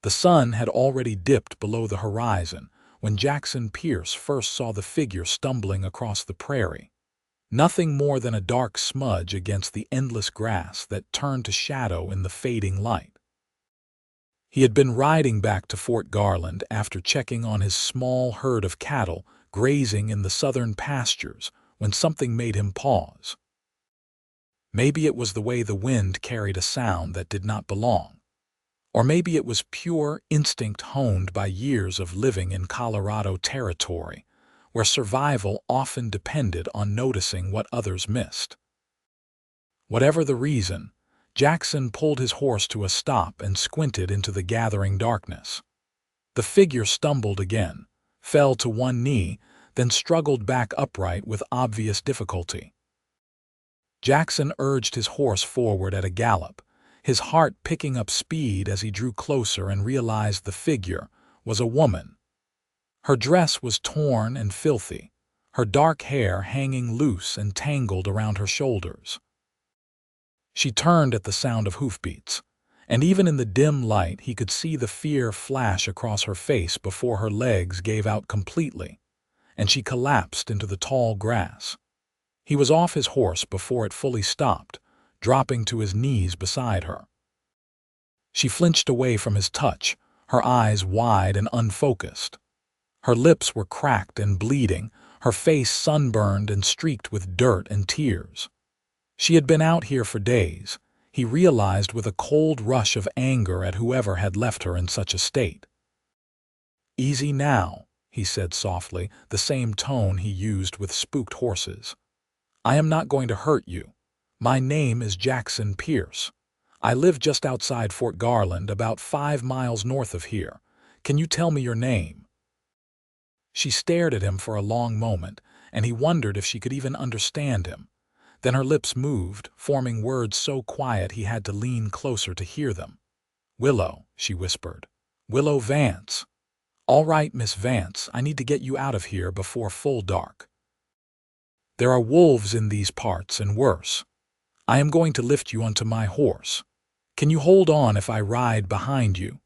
The sun had already dipped below the horizon when Jackson Pierce first saw the figure stumbling across the prairie. Nothing more than a dark smudge against the endless grass that turned to shadow in the fading light. He had been riding back to Fort Garland after checking on his small herd of cattle grazing in the southern pastures when something made him pause. Maybe it was the way the wind carried a sound that did not belong. Or maybe it was pure instinct honed by years of living in Colorado territory, where survival often depended on noticing what others missed. Whatever the reason, Jackson pulled his horse to a stop and squinted into the gathering darkness. The figure stumbled again, fell to one knee, then struggled back upright with obvious difficulty. Jackson urged his horse forward at a gallop, his heart picking up speed as he drew closer and realized the figure was a woman. Her dress was torn and filthy, her dark hair hanging loose and tangled around her shoulders. She turned at the sound of hoofbeats, and even in the dim light he could see the fear flash across her face before her legs gave out completely, and she collapsed into the tall grass. He was off his horse before it fully stopped, dropping to his knees beside her. She flinched away from his touch, her eyes wide and unfocused. Her lips were cracked and bleeding, her face sunburned and streaked with dirt and tears. She had been out here for days, he realized with a cold rush of anger at whoever had left her in such a state. "Easy now," he said softly, the same tone he used with spooked horses. "I am not going to hurt you. My name is Jackson Pierce. I live just outside Fort Garland, about 5 miles north of here. Can you tell me your name?" She stared at him for a long moment, and he wondered if she could even understand him. Then her lips moved, forming words so quiet he had to lean closer to hear them. "Willow," she whispered. "Willow Vance." "All right, Miss Vance, I need to get you out of here before full dark. There are wolves in these parts and worse. I am going to lift you onto my horse. Can you hold on if I ride behind you?"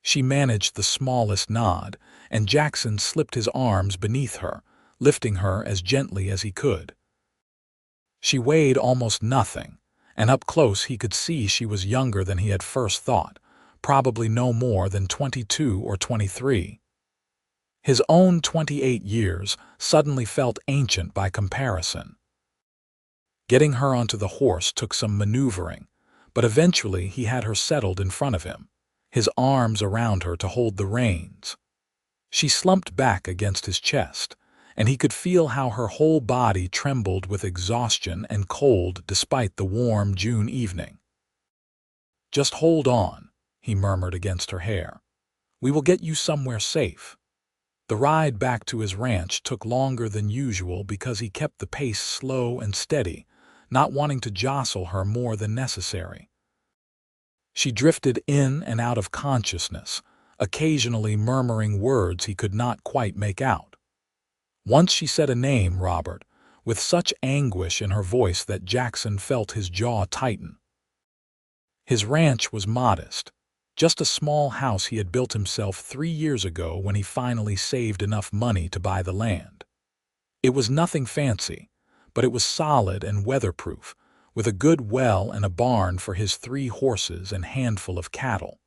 She managed the smallest nod, and Jackson slipped his arms beneath her, lifting her as gently as he could. She weighed almost nothing, and up close he could see she was younger than he had first thought, probably no more than 22 or 23. His own 28 years suddenly felt ancient by comparison. Getting her onto the horse took some maneuvering, but eventually he had her settled in front of him, his arms around her to hold the reins. She slumped back against his chest, and he could feel how her whole body trembled with exhaustion and cold despite the warm June evening. "Just hold on," he murmured against her hair. "We will get you somewhere safe." The ride back to his ranch took longer than usual because he kept the pace slow and steady, not wanting to jostle her more than necessary. She drifted in and out of consciousness, occasionally murmuring words he could not quite make out. Once she said a name, Robert, with such anguish in her voice that Jackson felt his jaw tighten. His ranch was modest, just a small house he had built himself 3 years ago when he finally saved enough money to buy the land. It was nothing fancy, but it was solid and weatherproof, with a good well and a barn for his 3 horses and handful of cattle.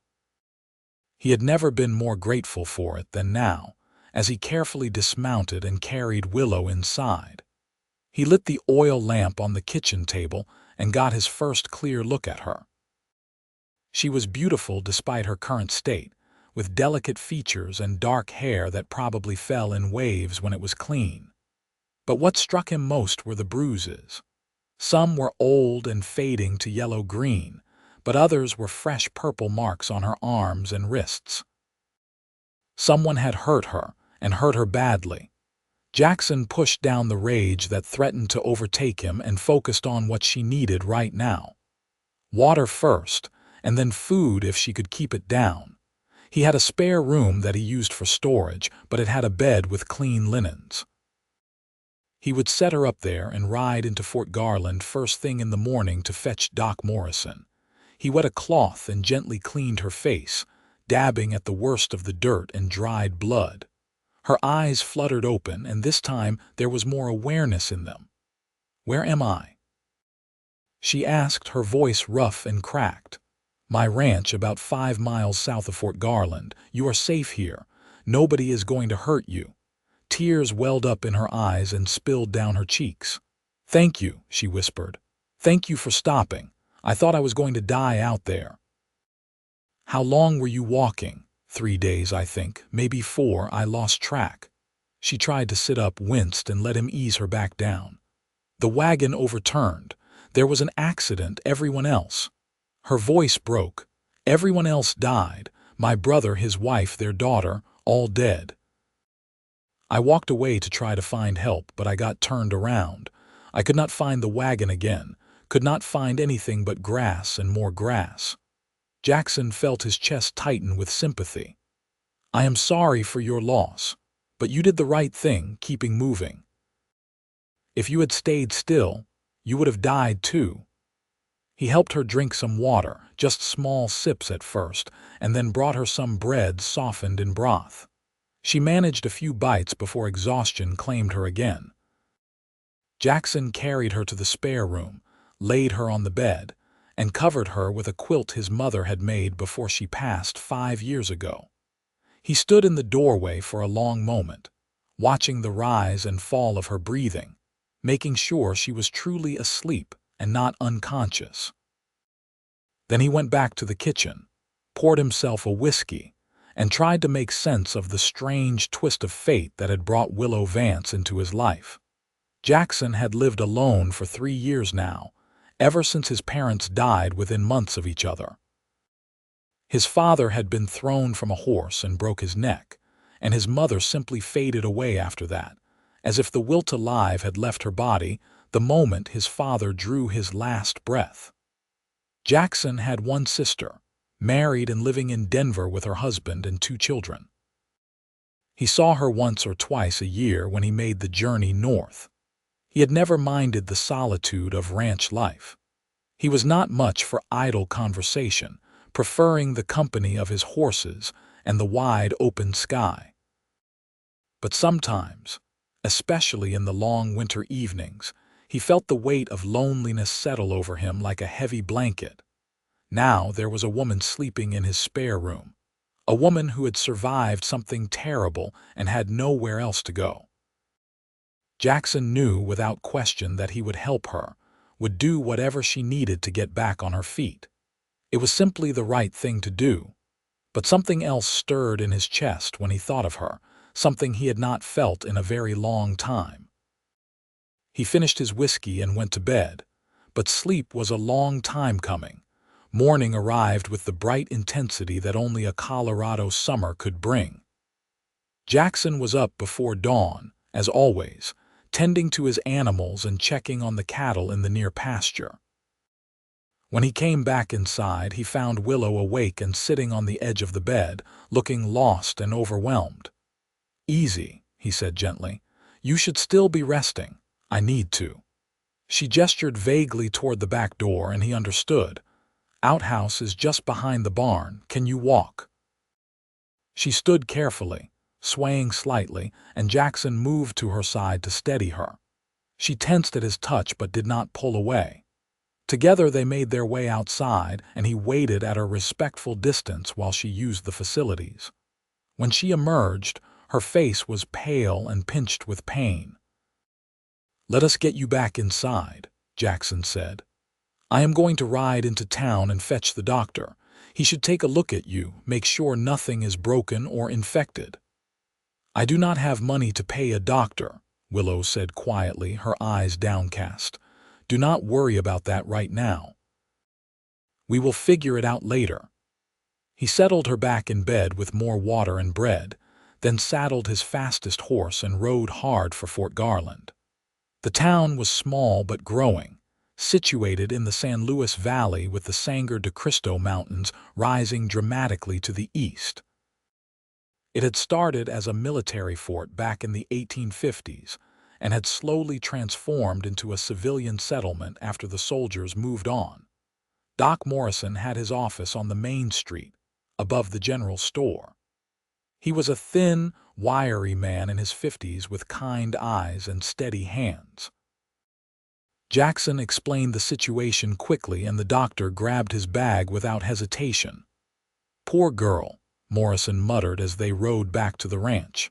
He had never been more grateful for it than now, as he carefully dismounted and carried Willow inside. He lit the oil lamp on the kitchen table and got his first clear look at her. She was beautiful despite her current state, with delicate features and dark hair that probably fell in waves when it was clean. But what struck him most were the bruises. Some were old and fading to yellow-green, but others were fresh purple marks on her arms and wrists. Someone had hurt her, and hurt her badly. Jackson pushed down the rage that threatened to overtake him and focused on what she needed right now. Water first, and then food if she could keep it down. He had a spare room that he used for storage, but it had a bed with clean linens. He would set her up there and ride into Fort Garland first thing in the morning to fetch Doc Morrison. He wet a cloth and gently cleaned her face, dabbing at the worst of the dirt and dried blood. Her eyes fluttered open, and this time there was more awareness in them. "Where am I?" she asked, her voice rough and cracked. "My ranch, about 5 miles south of Fort Garland. You are safe here. Nobody is going to hurt you." Tears welled up in her eyes and spilled down her cheeks. "Thank you," she whispered. "Thank you for stopping. I thought I was going to die out there." "How long were you walking?" "3 days, I think. Maybe 4. I lost track." She tried to sit up, winced, and let him ease her back down. "The wagon overturned. There was an accident. Everyone else." Her voice broke. "Everyone else died. My brother, his wife, their daughter, all dead. I walked away to try to find help, but I got turned around. I could not find the wagon again, could not find anything but grass and more grass." Jackson felt his chest tighten with sympathy. "I am sorry for your loss, but you did the right thing, keeping moving. If you had stayed still, you would have died too." He helped her drink some water, just small sips at first, and then brought her some bread softened in broth. She managed a few bites before exhaustion claimed her again. Jackson carried her to the spare room, laid her on the bed, and covered her with a quilt his mother had made before she passed 5 years ago. He stood in the doorway for a long moment, watching the rise and fall of her breathing, making sure she was truly asleep and not unconscious. Then he went back to the kitchen, poured himself a whiskey, and tried to make sense of the strange twist of fate that had brought Willow Vance into his life. Jackson had lived alone for 3 years now, ever since his parents died within months of each other. His father had been thrown from a horse and broke his neck, and his mother simply faded away after that, as if the will to live had left her body the moment his father drew his last breath. Jackson had one sister, married and living in Denver with her husband and 2 children. He saw her once or twice a year when he made the journey north. He had never minded the solitude of ranch life. He was not much for idle conversation, preferring the company of his horses and the wide open sky. But sometimes, especially in the long winter evenings, he felt the weight of loneliness settle over him like a heavy blanket. Now there was a woman sleeping in his spare room, a woman who had survived something terrible and had nowhere else to go. Jackson knew without question that he would help her, would do whatever she needed to get back on her feet. It was simply the right thing to do. But something else stirred in his chest when he thought of her, something he had not felt in a very long time. He finished his whiskey and went to bed, but sleep was a long time coming. Morning arrived with the bright intensity that only a Colorado summer could bring. Jackson was up before dawn, as always, tending to his animals and checking on the cattle in the near pasture. When he came back inside, he found Willow awake and sitting on the edge of the bed, looking lost and overwhelmed. "Easy," he said gently. "You should still be resting. I need to." She gestured vaguely toward the back door, and he understood. "Outhouse is just behind the barn. Can you walk?" She stood carefully, swaying slightly, and Jackson moved to her side to steady her. She tensed at his touch but did not pull away. Together they made their way outside, and he waited at a respectful distance while she used the facilities. When she emerged, her face was pale and pinched with pain. "Let us get you back inside," Jackson said. "I am going to ride into town and fetch the doctor. He should take a look at you, make sure nothing is broken or infected." "I do not have money to pay a doctor," Willow said quietly, her eyes downcast. "Do not worry about that right now. We will figure it out later." He settled her back in bed with more water and bread, then saddled his fastest horse and rode hard for Fort Garland. The town was small but growing, situated in the San Luis Valley with the Sangre de Cristo Mountains rising dramatically to the east. It had started as a military fort back in the 1850s and had slowly transformed into a civilian settlement after the soldiers moved on. Doc Morrison had his office on the main street, above the general store. He was a thin, wiry man in his 50s with kind eyes and steady hands. Jackson explained the situation quickly, and the doctor grabbed his bag without hesitation. "Poor girl," Morrison muttered as they rode back to the ranch.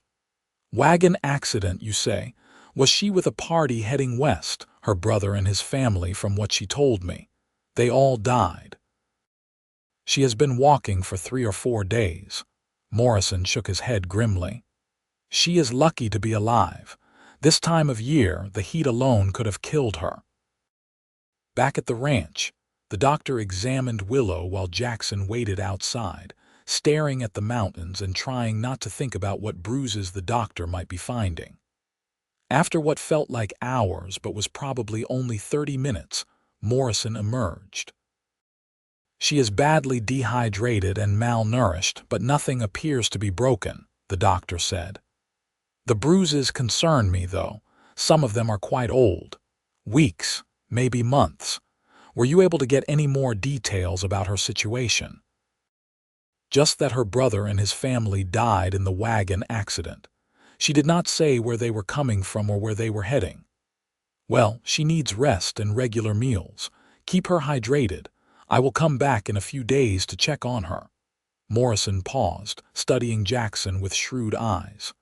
"Wagon accident, you say? Was she with a party heading west? Her brother and his family, from what she told me. They all died." "She has been walking for 3 or 4 days." Morrison shook his head grimly. "She is lucky to be alive. This time of year, the heat alone could have killed her." Back at the ranch, the doctor examined Willow while Jackson waited outside, staring at the mountains and trying not to think about what bruises the doctor might be finding. After what felt like hours but was probably only 30 minutes, Morrison emerged. "She is badly dehydrated and malnourished, but nothing appears to be broken," the doctor said. "The bruises concern me, though. Some of them are quite old. Weeks, maybe months. Were you able to get any more details about her situation?" "Just that her brother and his family died in the wagon accident. She did not say where they were coming from or where they were heading." "Well, she needs rest and regular meals. Keep her hydrated. I will come back in a few days to check on her." Morrison paused, studying Jackson with shrewd eyes.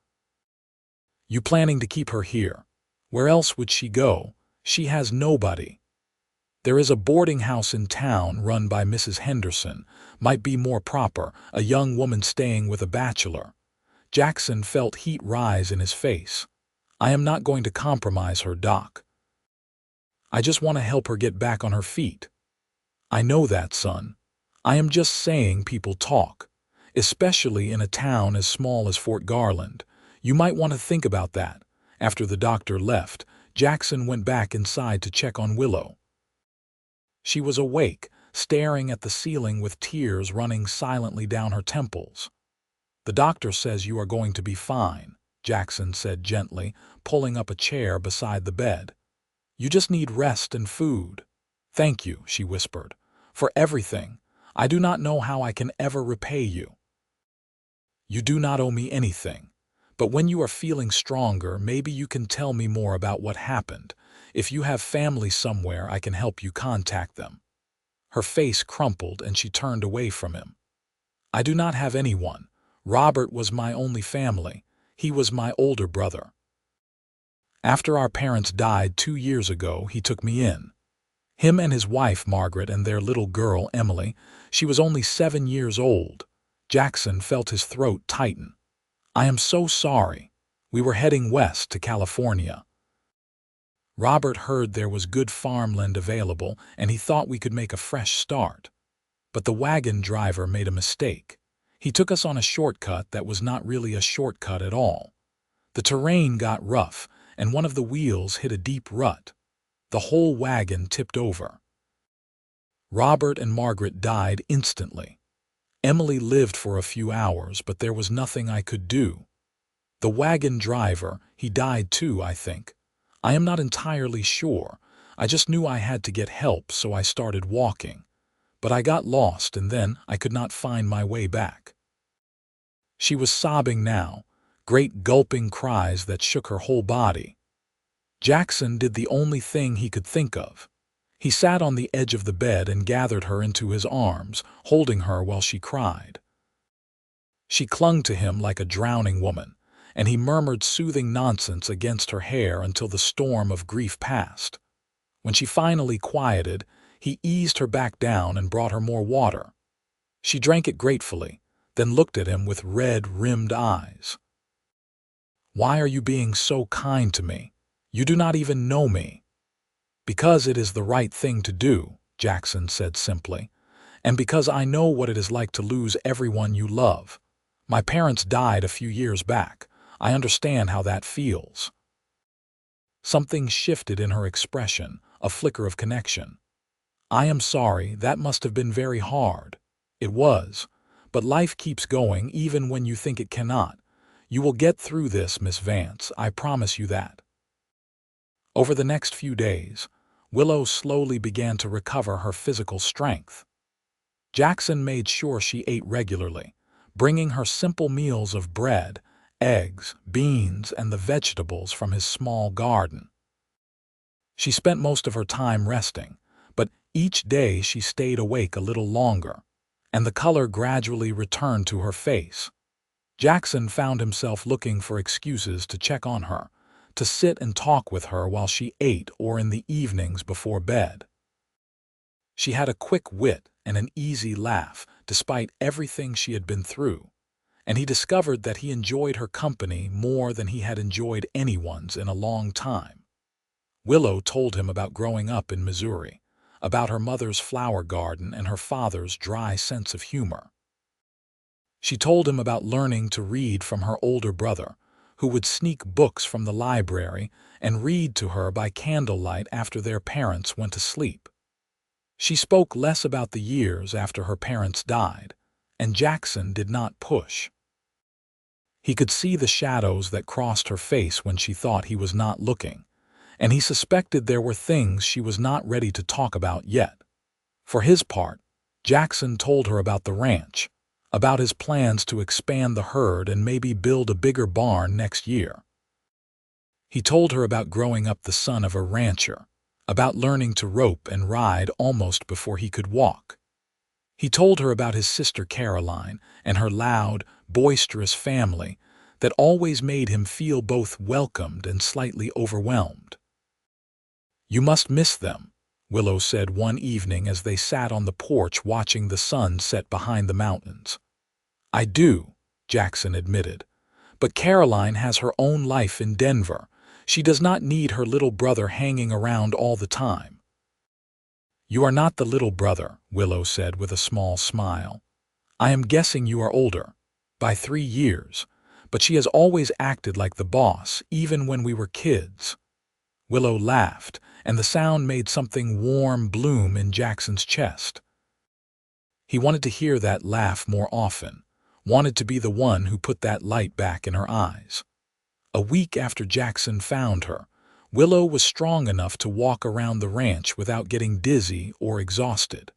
"You planning to keep her here? Where else would she go? She has nobody." "There is a boarding house in town run by Mrs. Henderson. Might be more proper, a young woman staying with a bachelor." Jackson felt heat rise in his face. "I am not going to compromise her, Doc. I just want to help her get back on her feet." "I know that, son. I am just saying people talk, especially in a town as small as Fort Garland. You might want to think about that." After the doctor left, Jackson went back inside to check on Willow. She was awake, staring at the ceiling with tears running silently down her temples. "The doctor says you are going to be fine," Jackson said gently, pulling up a chair beside the bed. "You just need rest and food." "Thank you," she whispered, "for everything. I do not know how I can ever repay you." "You do not owe me anything. But when you are feeling stronger, maybe you can tell me more about what happened. If you have family somewhere, I can help you contact them." Her face crumpled and she turned away from him. "I do not have anyone. Robert was my only family. He was my older brother. After our parents died 2 years ago, he took me in. Him and his wife, Margaret, and their little girl, Emily. She was only 7 years old." Jackson felt his throat tighten. "I am so sorry. We were heading west to California. Robert heard there was good farmland available, and he thought we could make a fresh start. But the wagon driver made a mistake. He took us on a shortcut that was not really a shortcut at all. The terrain got rough, and one of the wheels hit a deep rut. The whole wagon tipped over. Robert and Margaret died instantly. Emily lived for a few hours, but there was nothing I could do. The wagon driver, he died too, I think. I am not entirely sure. I just knew I had to get help, so I started walking. But I got lost, and then I could not find my way back." She was sobbing now, great gulping cries that shook her whole body. Jackson did the only thing he could think of. He sat on the edge of the bed and gathered her into his arms, holding her while she cried. She clung to him like a drowning woman, and he murmured soothing nonsense against her hair until the storm of grief passed. When she finally quieted, he eased her back down and brought her more water. She drank it gratefully, then looked at him with red-rimmed eyes. "Why are you being so kind to me? You do not even know me." "Because it is the right thing to do," Jackson said simply, "and because I know what it is like to lose everyone you love. My parents died a few years back. I understand how that feels." Something shifted in her expression, a flicker of connection. "I am sorry, that must have been very hard." "It was. But life keeps going even when you think it cannot. You will get through this, Miss Vance, I promise you that." Over the next few days, Willow slowly began to recover her physical strength. Jackson made sure she ate regularly, bringing her simple meals of bread, eggs, beans, and the vegetables from his small garden. She spent most of her time resting, but each day she stayed awake a little longer, and the color gradually returned to her face. Jackson found himself looking for excuses to check on her, to sit and talk with her while she ate or in the evenings before bed. She had a quick wit and an easy laugh despite everything she had been through, and he discovered that he enjoyed her company more than he had enjoyed anyone's in a long time. Willow told him about growing up in Missouri, about her mother's flower garden and her father's dry sense of humor. She told him about learning to read from her older brother, who would sneak books from the library and read to her by candlelight after their parents went to sleep. She spoke less about the years after her parents died, and Jackson did not push. He could see the shadows that crossed her face when she thought he was not looking, and he suspected there were things she was not ready to talk about yet. For his part, Jackson told her about the ranch, about his plans to expand the herd and maybe build a bigger barn next year. He told her about growing up the son of a rancher, about learning to rope and ride almost before he could walk. He told her about his sister Caroline and her loud, boisterous family that always made him feel both welcomed and slightly overwhelmed. "You must miss them," Willow said one evening as they sat on the porch watching the sun set behind the mountains. "I do," Jackson admitted. "But Caroline has her own life in Denver. She does not need her little brother hanging around all the time." "You are not the little brother," Willow said with a small smile. "I am guessing you are older, by 3 years, but she has always acted like the boss, even when we were kids." Willow laughed, and the sound made something warm bloom in Jackson's chest. He wanted to hear that laugh more often, wanted to be the one who put that light back in her eyes. A week after Jackson found her, Willow was strong enough to walk around the ranch without getting dizzy or exhausted.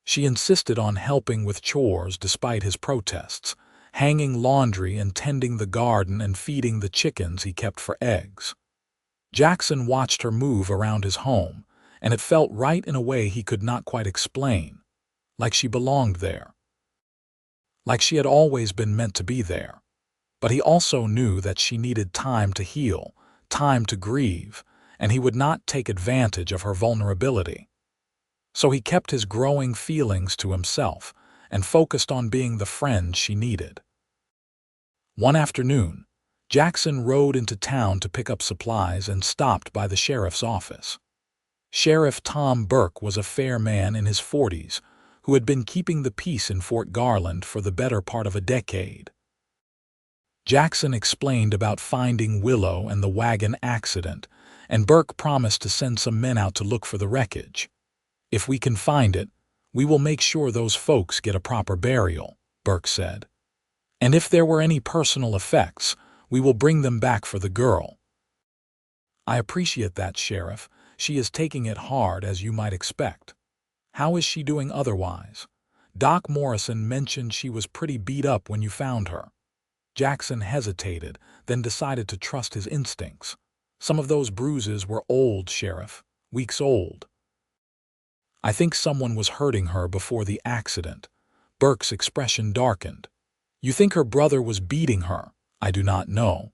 She insisted on helping with chores despite his protests, hanging laundry and tending the garden and feeding the chickens he kept for eggs. Jackson watched her move around his home, and it felt right in a way he could not quite explain, like she belonged there, like she had always been meant to be there. But he also knew that she needed time to heal, time to grieve, and he would not take advantage of her vulnerability. So he kept his growing feelings to himself and focused on being the friend she needed. One afternoon, Jackson rode into town to pick up supplies and stopped by the sheriff's office. Sheriff Tom Burke was a fair man in his 40s who had been keeping the peace in Fort Garland for the better part of a decade. Jackson explained about finding Willow and the wagon accident, and Burke promised to send some men out to look for the wreckage. "If we can find it, we will make sure those folks get a proper burial," Burke said. "And if there were any personal effects, we will bring them back for the girl." "I appreciate that, Sheriff. She is taking it hard, as you might expect. How is she doing otherwise? Doc Morrison mentioned she was pretty beat up when you found her." Jackson hesitated, then decided to trust his instincts. "Some of those bruises were old, Sheriff, weeks old." "I think someone was hurting her before the accident." Burke's expression darkened. "You think her brother was beating her?" "I do not know.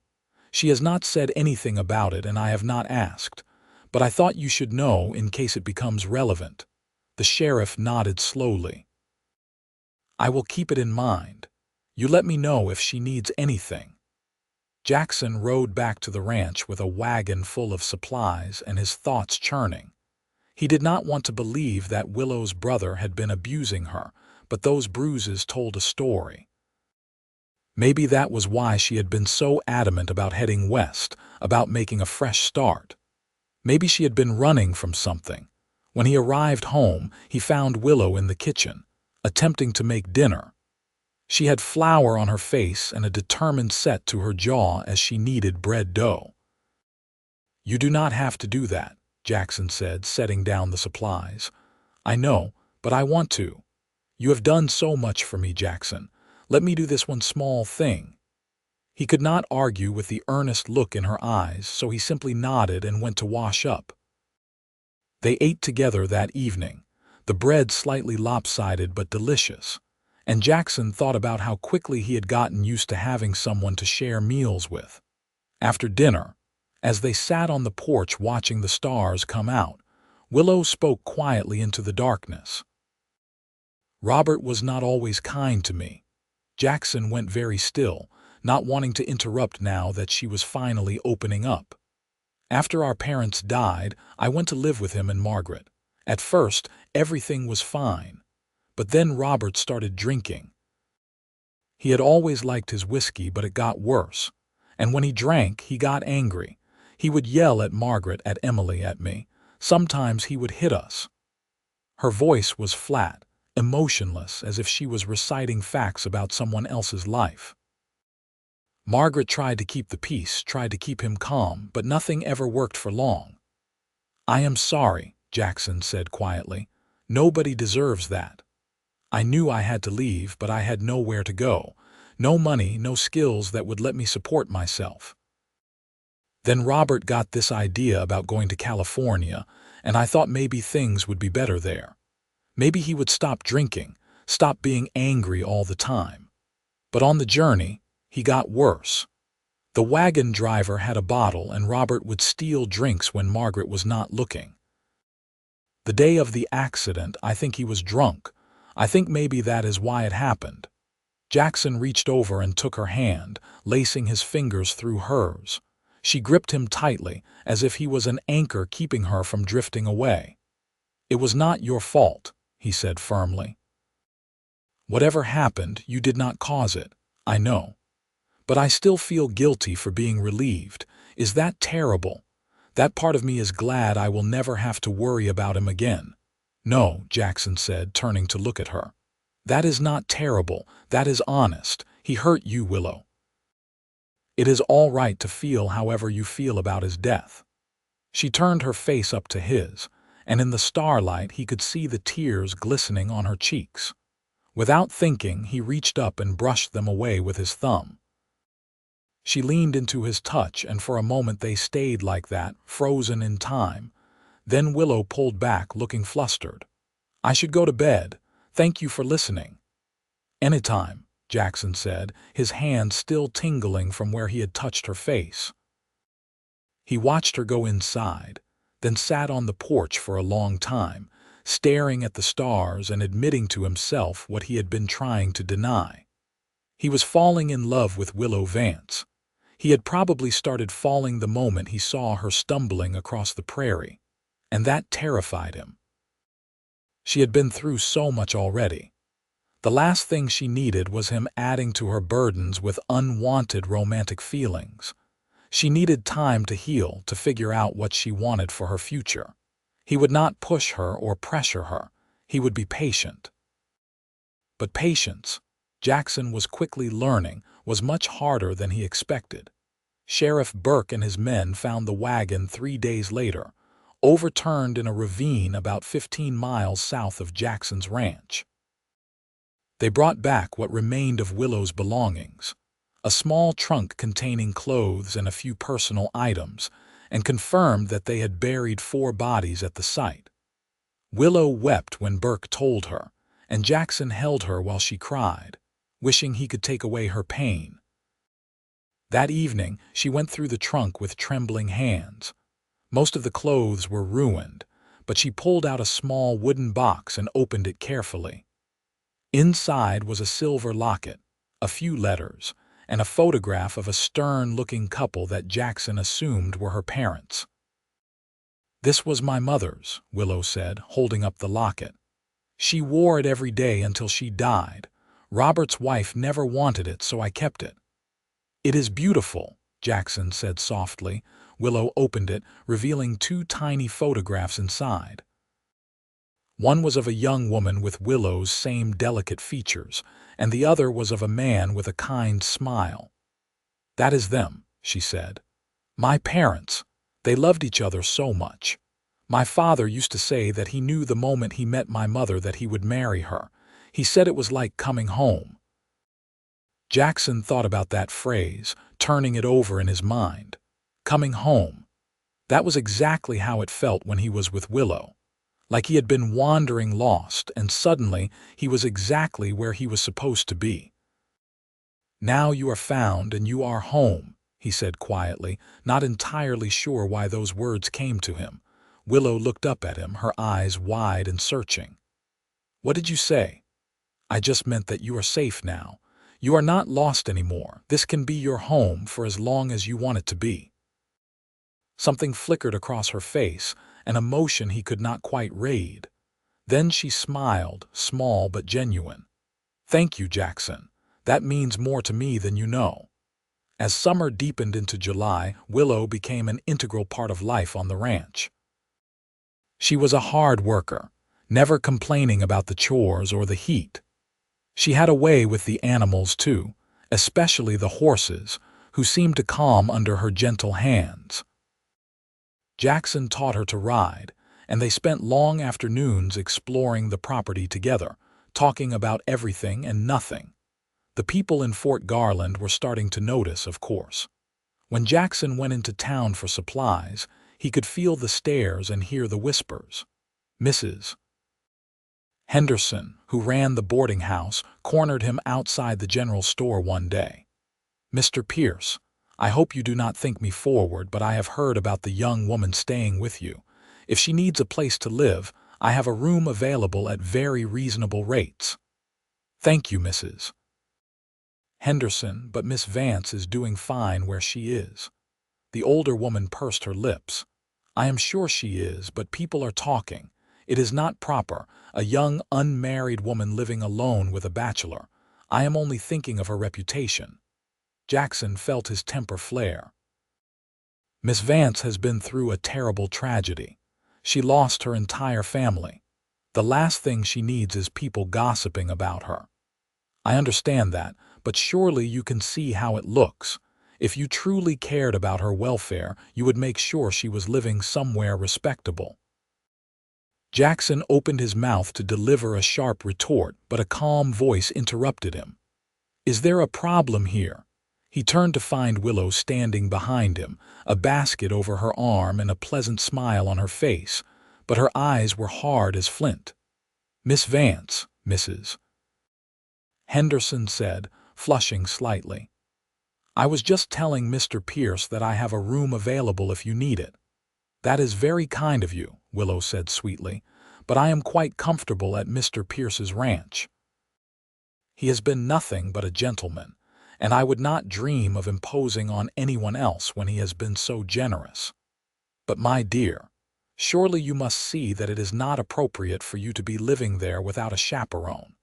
She has not said anything about it, and I have not asked. But I thought you should know in case it becomes relevant." The sheriff nodded slowly. "I will keep it in mind. You let me know if she needs anything." Jackson rode back to the ranch with a wagon full of supplies and his thoughts churning. He did not want to believe that Willow's brother had been abusing her, but those bruises told a story. Maybe that was why she had been so adamant about heading west, about making a fresh start. Maybe she had been running from something. When he arrived home, he found Willow in the kitchen, attempting to make dinner. She had flour on her face and a determined set to her jaw as she kneaded bread dough. "You do not have to do that," Jackson said, setting down the supplies. "I know, but I want to. You have done so much for me, Jackson. Let me do this one small thing." He could not argue with the earnest look in her eyes, so he simply nodded and went to wash up. They ate together that evening, the bread slightly lopsided but delicious, and Jackson thought about how quickly he had gotten used to having someone to share meals with. After dinner, as they sat on the porch watching the stars come out, Willow spoke quietly into the darkness. "Robert was not always kind to me." Jackson went very still, not wanting to interrupt now that she was finally opening up. "After our parents died, I went to live with him and Margaret. At first, everything was fine. But then Robert started drinking. He had always liked his whiskey, but it got worse. And when he drank, he got angry. He would yell at Margaret, at Emily, at me. Sometimes he would hit us." Her voice was flat, emotionless, as if she was reciting facts about someone else's life. Margaret tried to keep the peace, tried to keep him calm, but nothing ever worked for long. "I am sorry," Jackson said quietly. "Nobody deserves that. I knew I had to leave, but I had nowhere to go. No money, no skills that would let me support myself. Then Robert got this idea about going to California, and I thought maybe things would be better there. Maybe he would stop drinking, stop being angry all the time. But on the journey, he got worse. The wagon driver had a bottle, and Robert would steal drinks when Margaret was not looking. The day of the accident, I think he was drunk. I think maybe that is why it happened." Jackson reached over and took her hand, lacing his fingers through hers. She gripped him tightly, as if he was an anchor keeping her from drifting away. "It was not your fault," he said firmly. "Whatever happened, you did not cause it, I know. But I still feel guilty for being relieved. Is that terrible? That part of me is glad I will never have to worry about him again." "No," Jackson said, turning to look at her. "That is not terrible. That is honest. He hurt you, Willow. It is all right to feel however you feel about his death." She turned her face up to his, and in the starlight he could see the tears glistening on her cheeks. Without thinking, he reached up and brushed them away with his thumb. She leaned into his touch, and for a moment they stayed like that, frozen in time. Then Willow pulled back, looking flustered. "I should go to bed. Thank you for listening." "Anytime," Jackson said, his hand still tingling from where he had touched her face. He watched her go inside, then sat on the porch for a long time, staring at the stars and admitting to himself what he had been trying to deny. He was falling in love with Willow Vance. He had probably started falling the moment he saw her stumbling across the prairie, and that terrified him. She had been through so much already. The last thing she needed was him adding to her burdens with unwanted romantic feelings. She needed time to heal, to figure out what she wanted for her future. He would not push her or pressure her. He would be patient. But patience, Jackson was quickly learning, was much harder than he expected. Sheriff Burke and his men found the wagon 3 days later, overturned in a ravine about 15 miles south of Jackson's ranch. They brought back what remained of Willow's belongings, a small trunk containing clothes and a few personal items, and confirmed that they had buried 4 bodies at the site. Willow wept when Burke told her, and Jackson held her while she cried, wishing he could take away her pain. That evening, she went through the trunk with trembling hands. Most of the clothes were ruined, but she pulled out a small wooden box and opened it carefully. Inside was a silver locket, a few letters, and a photograph of a stern-looking couple that Jackson assumed were her parents. "This was my mother's," Willow said, holding up the locket. "She wore it every day until she died. Robert's wife never wanted it, so I kept it." "It is beautiful," Jackson said softly. Willow opened it, revealing 2 tiny photographs inside. One was of a young woman with Willow's same delicate features, and the other was of a man with a kind smile. "That is them," she said. "My parents. They loved each other so much. My father used to say that he knew the moment he met my mother that he would marry her. He said it was like coming home. Jackson thought about that phrase, turning it over in his mind. Coming home. That was exactly how it felt when he was with Willow. Like he had been wandering lost, and suddenly he was exactly where he was supposed to be. "Now you are found and you are home," he said quietly, not entirely sure why those words came to him. Willow looked up at him, her eyes wide and searching. "What did you say?" "I just meant that you are safe now. You are not lost anymore. This can be your home for as long as you want it to be." Something flickered across her face, an emotion he could not quite read. Then she smiled, small but genuine. "Thank you, Jackson. That means more to me than you know." As summer deepened into July, Willow became an integral part of life on the ranch. She was a hard worker, never complaining about the chores or the heat. She had a way with the animals, too, especially the horses, who seemed to calm under her gentle hands. Jackson taught her to ride, and they spent long afternoons exploring the property together, talking about everything and nothing. The people in Fort Garland were starting to notice, of course. When Jackson went into town for supplies, he could feel the stares and hear the whispers. Mrs. Henderson, who ran the boarding house, cornered him outside the general store one day. "Mr. Pierce, I hope you do not think me forward, but I have heard about the young woman staying with you. If she needs a place to live, I have a room available at very reasonable rates." "Thank you, Mrs. Henderson, but Miss Vance is doing fine where she is." The older woman pursed her lips. "I am sure she is, but people are talking. It is not proper, a young unmarried woman living alone with a bachelor. I am only thinking of her reputation." Jackson felt his temper flare. "Miss Vance has been through a terrible tragedy. She lost her entire family. The last thing she needs is people gossiping about her." "I understand that, but surely you can see how it looks. If you truly cared about her welfare, you would make sure she was living somewhere respectable." Jackson opened his mouth to deliver a sharp retort, but a calm voice interrupted him. "Is there a problem here?" He turned to find Willow standing behind him, a basket over her arm and a pleasant smile on her face, but her eyes were hard as flint. "Miss Vance, Mrs. Henderson said, flushing slightly. "I was just telling Mr. Pierce that I have a room available if you need it." "That is very kind of you," Willow said sweetly, "but I am quite comfortable at Mr. Pierce's ranch. He has been nothing but a gentleman, and I would not dream of imposing on anyone else when he has been so generous. But my dear, surely you must see that it is not appropriate for you to be living there without a chaperone."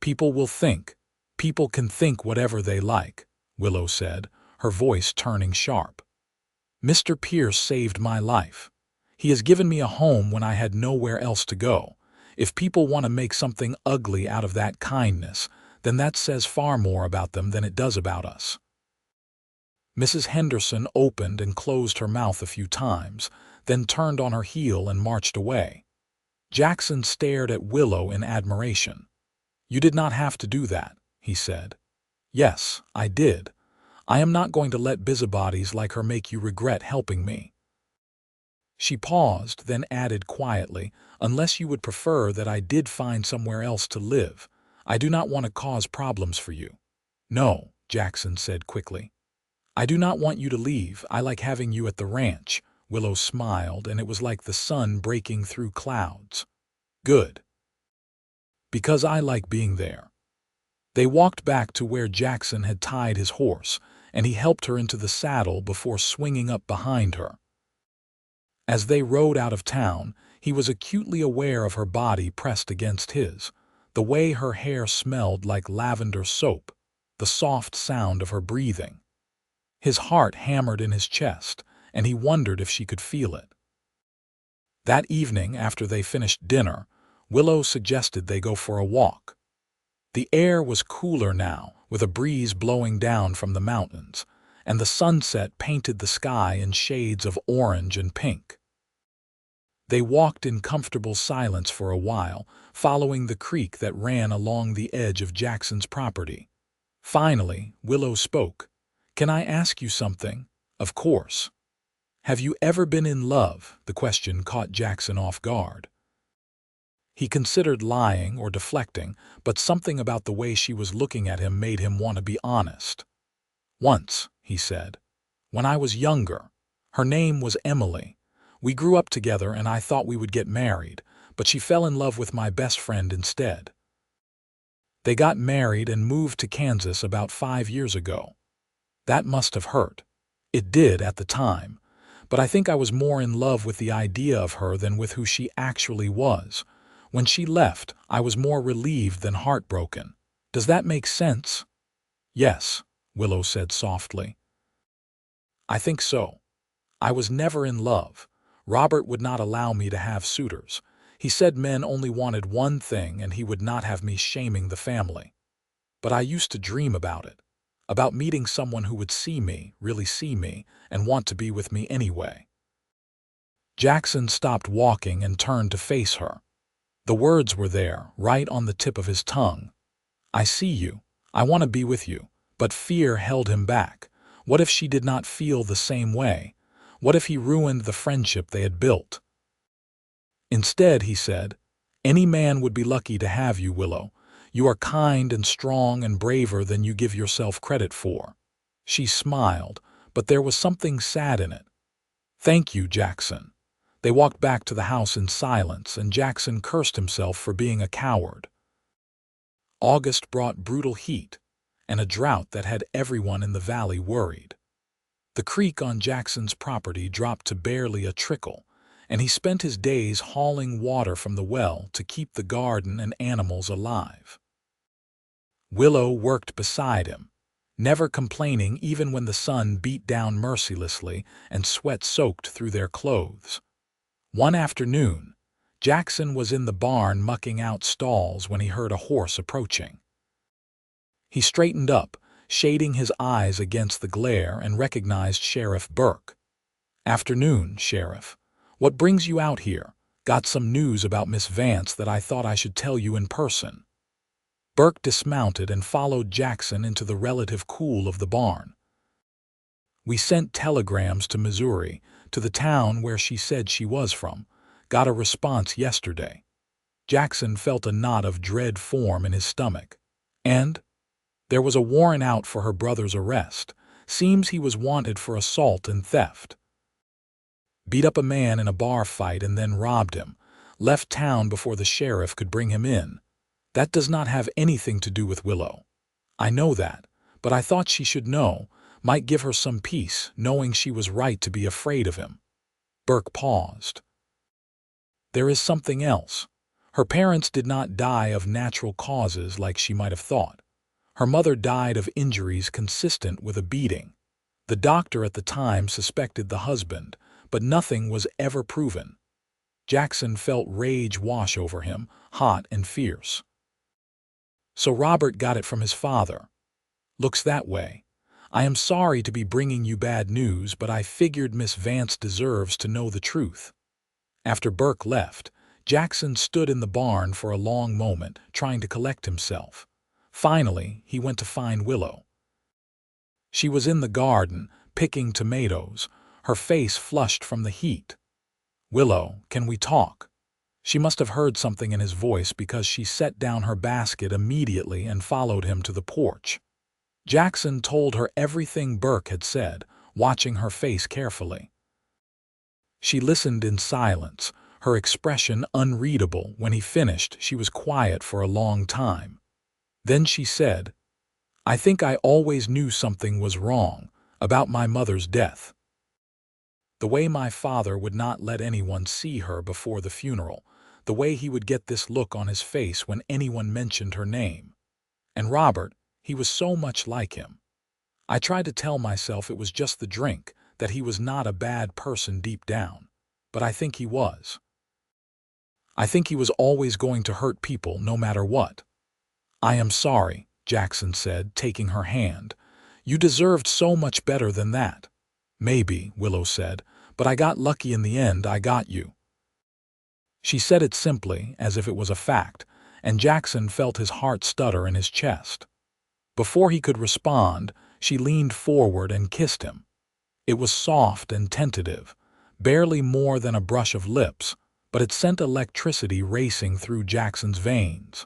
People can think whatever they like," Willow said, her voice turning sharp. "Mr. Pierce saved my life. He has given me a home when I had nowhere else to go. If people want to make something ugly out of that kindness, then that says far more about them than it does about us." Mrs. Henderson opened and closed her mouth a few times, then turned on her heel and marched away. Jackson stared at Willow in admiration. "You did not have to do that," he said. "Yes, I did. I am not going to let busybodies like her make you regret helping me." She paused, then added quietly, "Unless you would prefer that I did find somewhere else to live. I do not want to cause problems for you." "No," Jackson said quickly. "I do not want you to leave. I like having you at the ranch." Willow smiled, and it was like the sun breaking through clouds. "Good. Because I like being there." They walked back to where Jackson had tied his horse, and he helped her into the saddle before swinging up behind her. As they rode out of town, he was acutely aware of her body pressed against his, the way her hair smelled like lavender soap, the soft sound of her breathing. His heart hammered in his chest, and he wondered if she could feel it. That evening, after they finished dinner, Willow suggested they go for a walk. The air was cooler now, with a breeze blowing down from the mountains, and the sunset painted the sky in shades of orange and pink. They walked in comfortable silence for a while, following the creek that ran along the edge of Jackson's property. Finally, Willow spoke. "Can I ask you something?" "Of course." "Have you ever been in love?" The question caught Jackson off guard. He considered lying or deflecting, but something about the way she was looking at him made him want to be honest. "Once," he said. "When I was younger. Her name was Emily. We grew up together and I thought we would get married, but she fell in love with my best friend instead. They got married and moved to Kansas about 5 years ago. That must have hurt. It did at the time, but I think I was more in love with the idea of her than with who she actually was. When she left, I was more relieved than heartbroken. Does that make sense?" "Yes," Willow said softly. "I think so. I was never in love. Robert would not allow me to have suitors. He said men only wanted one thing and he would not have me shaming the family. But I used to dream about it, about meeting someone who would see me, really see me, and want to be with me anyway." Jackson stopped walking and turned to face her. The words were there, right on the tip of his tongue. "I see you. I want to be with you." But fear held him back. What if she did not feel the same way? What if he ruined the friendship they had built? Instead, he said, "Any man would be lucky to have you, Willow. You are kind and strong and braver than you give yourself credit for." She smiled, but there was something sad in it. "Thank you, Jackson." They walked back to the house in silence, and Jackson cursed himself for being a coward. August brought brutal heat, and a drought that had everyone in the valley worried. The creek on Jackson's property dropped to barely a trickle, and he spent his days hauling water from the well to keep the garden and animals alive. Willow worked beside him, never complaining even when the sun beat down mercilessly and sweat soaked through their clothes. One afternoon, Jackson was in the barn mucking out stalls when he heard a horse approaching. He straightened up, shading his eyes against the glare, and recognized Sheriff Burke. "Afternoon, Sheriff. What brings you out here? Got some news about Miss Vance that I thought I should tell you in person." Burke dismounted and followed Jackson into the relative cool of the barn. "We sent telegrams to Missouri, to the town where she said she was from. Got a response yesterday." Jackson felt a knot of dread form in his stomach. "And?" "There was a warrant out for her brother's arrest. Seems he was wanted for assault and theft. Beat up a man in a bar fight and then robbed him. Left town before the sheriff could bring him in. That does not have anything to do with Willow. I know that, but I thought she should know, might give her some peace, knowing she was right to be afraid of him." Burke paused. "There is something else. Her parents did not die of natural causes like she might have thought. Her mother died of injuries consistent with a beating. The doctor at the time suspected the husband, but nothing was ever proven." Jackson felt rage wash over him, hot and fierce. "So Robert got it from his father. Looks that way. I am sorry to be bringing you bad news, but I figured Miss Vance deserves to know the truth." After Burke left, Jackson stood in the barn for a long moment, trying to collect himself. Finally, he went to find Willow. She was in the garden, picking tomatoes, her face flushed from the heat. "Willow, can we talk?" She must have heard something in his voice because she set down her basket immediately and followed him to the porch. Jackson told her everything Burke had said, watching her face carefully. She listened in silence, her expression unreadable. When he finished, she was quiet for a long time. Then she said, "I think I always knew something was wrong about my mother's death. The way my father would not let anyone see her before the funeral, the way he would get this look on his face when anyone mentioned her name. And Robert, he was so much like him. I tried to tell myself it was just the drink, that he was not a bad person deep down, but I think he was. I think he was always going to hurt people no matter what." "I am sorry," Jackson said, taking her hand. "You deserved so much better than that." "Maybe," Willow said, "but I got lucky in the end. I got you." She said it simply, as if it was a fact, and Jackson felt his heart stutter in his chest. Before he could respond, she leaned forward and kissed him. It was soft and tentative, barely more than a brush of lips, but it sent electricity racing through Jackson's veins.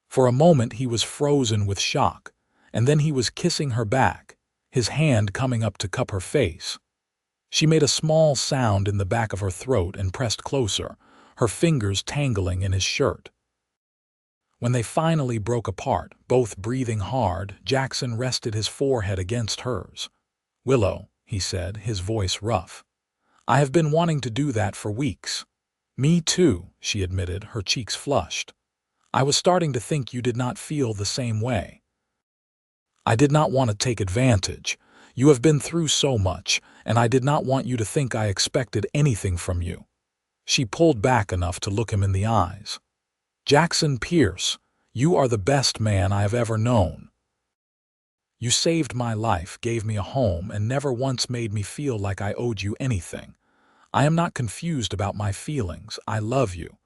For a moment he was frozen with shock, and then he was kissing her back, his hand coming up to cup her face. She made a small sound in the back of her throat and pressed closer, her fingers tangling in his shirt. When they finally broke apart, both breathing hard, Jackson rested his forehead against hers. "Willow," he said, his voice rough. "I have been wanting to do that for weeks." "Me too," she admitted, her cheeks flushed. "I was starting to think you did not feel the same way. I did not want to take advantage. You have been through so much, and I did not want you to think I expected anything from you." She pulled back enough to look him in the eyes. "Jackson Pierce, you are the best man I have ever known. You saved my life, gave me a home, and never once made me feel like I owed you anything. I am not confused about my feelings. I love you."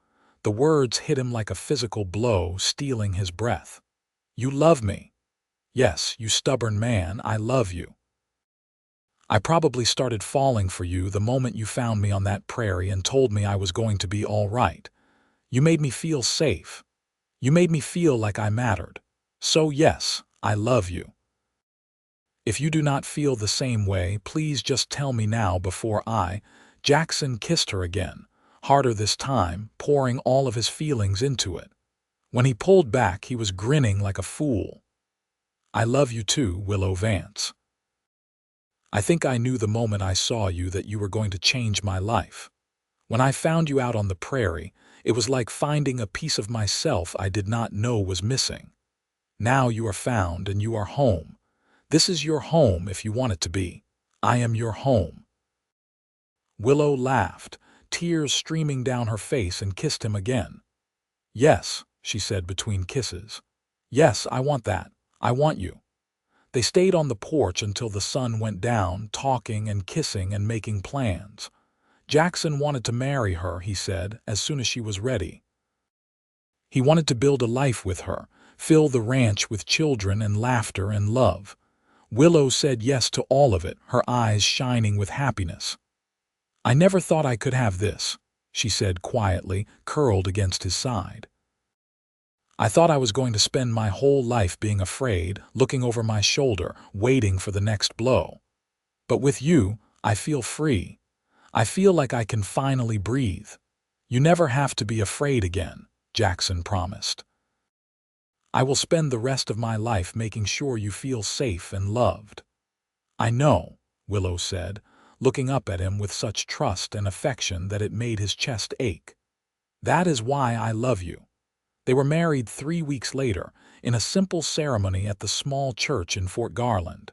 The words hit him like a physical blow, stealing his breath. "You love me." "Yes, you stubborn man, I love you. I probably started falling for you the moment you found me on that prairie and told me I was going to be all right. You made me feel safe. You made me feel like I mattered. So yes, I love you. If you do not feel the same way, please just tell me now before I—" Jackson kissed her again, harder this time, pouring all of his feelings into it. When he pulled back, he was grinning like a fool. "I love you too, Willow Vance. I think I knew the moment I saw you that you were going to change my life. When I found you out on the prairie, it was like finding a piece of myself I did not know was missing. Now you are found and you are home. This is your home if you want it to be. I am your home." Willow laughed, tears streaming down her face, and kissed him again. "Yes," she said between kisses. "Yes, I want that. I want you." They stayed on the porch until the sun went down, talking and kissing and making plans. Jackson wanted to marry her, he said, as soon as she was ready. He wanted to build a life with her, fill the ranch with children and laughter and love. Willow said yes to all of it, her eyes shining with happiness. "I never thought I could have this," she said quietly, curled against his side. "I thought I was going to spend my whole life being afraid, looking over my shoulder, waiting for the next blow. But with you, I feel free. I feel like I can finally breathe. You never have to be afraid again," Jackson promised. "I will spend the rest of my life making sure you feel safe and loved." "I know," Willow said, looking up at him with such trust and affection that it made his chest ache. "That is why I love you." They were married 3 weeks later, in a simple ceremony at the small church in Fort Garland.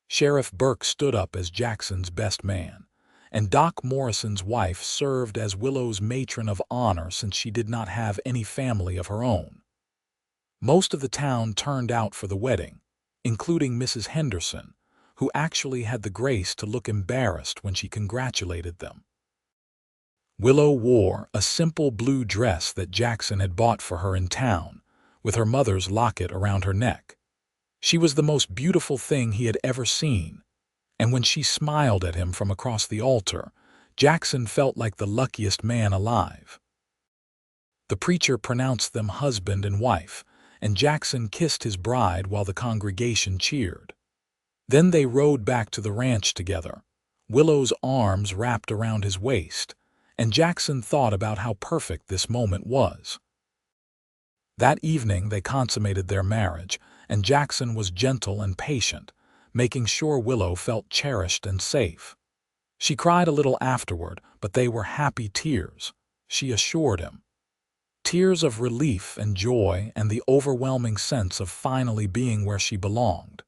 Sheriff Burke stood up as Jackson's best man, and Doc Morrison's wife served as Willow's matron of honor since she did not have any family of her own. Most of the town turned out for the wedding, including Mrs. Henderson, who actually had the grace to look embarrassed when she congratulated them. Willow wore a simple blue dress that Jackson had bought for her in town, with her mother's locket around her neck. She was the most beautiful thing he had ever seen, and when she smiled at him from across the altar, Jackson felt like the luckiest man alive. The preacher pronounced them husband and wife, and Jackson kissed his bride while the congregation cheered. Then they rode back to the ranch together, Willow's arms wrapped around his waist, and Jackson thought about how perfect this moment was. That evening they consummated their marriage, and Jackson was gentle and patient, making sure Willow felt cherished and safe. She cried a little afterward, but they were happy tears, she assured him. Tears of relief and joy and the overwhelming sense of finally being where she belonged.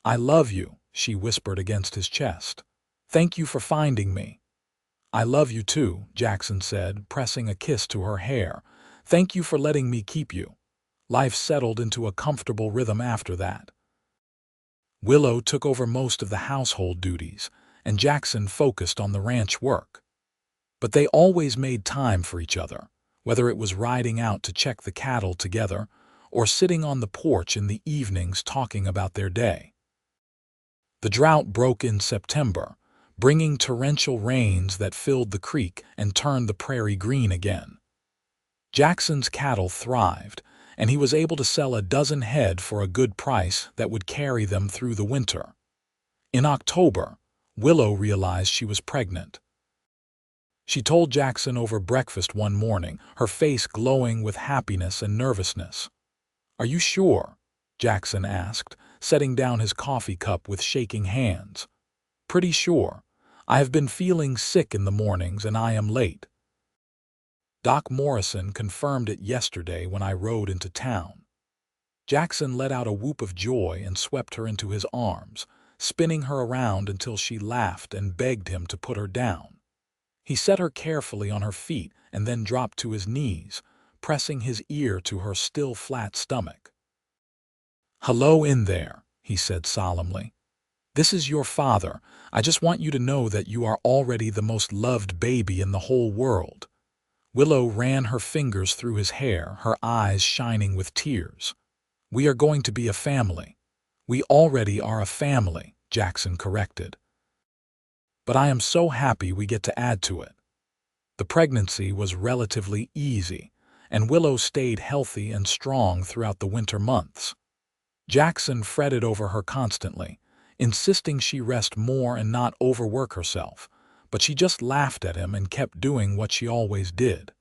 "I love you," she whispered against his chest. "Thank you for finding me." "I love you too," Jackson said, pressing a kiss to her hair. "Thank you for letting me keep you." Life settled into a comfortable rhythm after that. Willow took over most of the household duties, and Jackson focused on the ranch work. But they always made time for each other, whether it was riding out to check the cattle together or sitting on the porch in the evenings talking about their day. The drought broke in September, bringing torrential rains that filled the creek and turned the prairie green again. Jackson's cattle thrived, and he was able to sell a dozen head for a good price that would carry them through the winter. In October, Willow realized she was pregnant. She told Jackson over breakfast one morning, her face glowing with happiness and nervousness. "Are you sure?" Jackson asked, setting down his coffee cup with shaking hands. "Pretty sure. I have been feeling sick in the mornings and I am late. Doc Morrison confirmed it yesterday when I rode into town." Jackson let out a whoop of joy and swept her into his arms, spinning her around until she laughed and begged him to put her down. He set her carefully on her feet and then dropped to his knees, pressing his ear to her still flat stomach. "Hello in there," he said solemnly. "This is your father. I just want you to know that you are already the most loved baby in the whole world." Willow ran her fingers through his hair, her eyes shining with tears. "We are going to be a family." "We already are a family," Jackson corrected. "But I am so happy we get to add to it." The pregnancy was relatively easy, and Willow stayed healthy and strong throughout the winter months. Jackson fretted over her constantly, insisting she rest more and not overwork herself, but she just laughed at him and kept doing what she always did.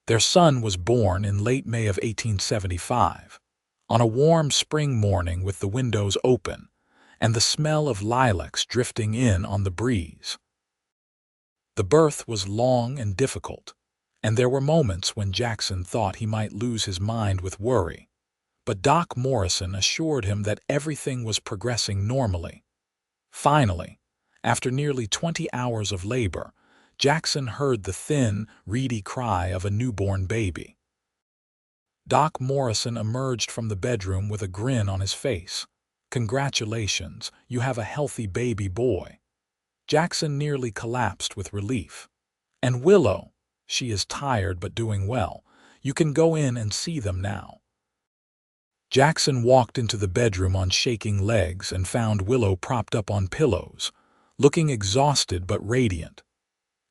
Their son was born in late May of 1875, on a warm spring morning with the windows open and the smell of lilacs drifting in on the breeze. The birth was long and difficult, and there were moments when Jackson thought he might lose his mind with worry. But Doc Morrison assured him that everything was progressing normally. Finally, after nearly 20 hours of labor, Jackson heard the thin, reedy cry of a newborn baby. Doc Morrison emerged from the bedroom with a grin on his face. "Congratulations, you have a healthy baby boy." Jackson nearly collapsed with relief. "And Willow, she is tired but doing well. You can go in and see them now." Jackson walked into the bedroom on shaking legs and found Willow propped up on pillows, looking exhausted but radiant.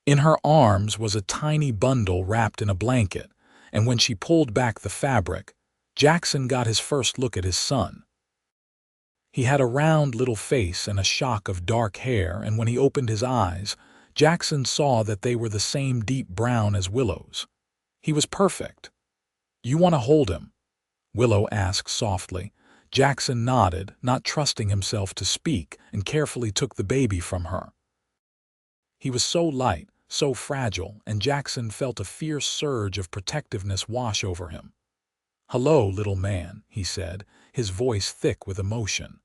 In her arms was a tiny bundle wrapped in a blanket, and when she pulled back the fabric, Jackson got his first look at his son. He had a round little face and a shock of dark hair, and when he opened his eyes, Jackson saw that they were the same deep brown as Willow's. He was perfect. "You want to hold him?" Willow asked softly. Jackson nodded, not trusting himself to speak, and carefully took the baby from her. He was so light, so fragile, and Jackson felt a fierce surge of protectiveness wash over him. "Hello, little man," he said, his voice thick with emotion.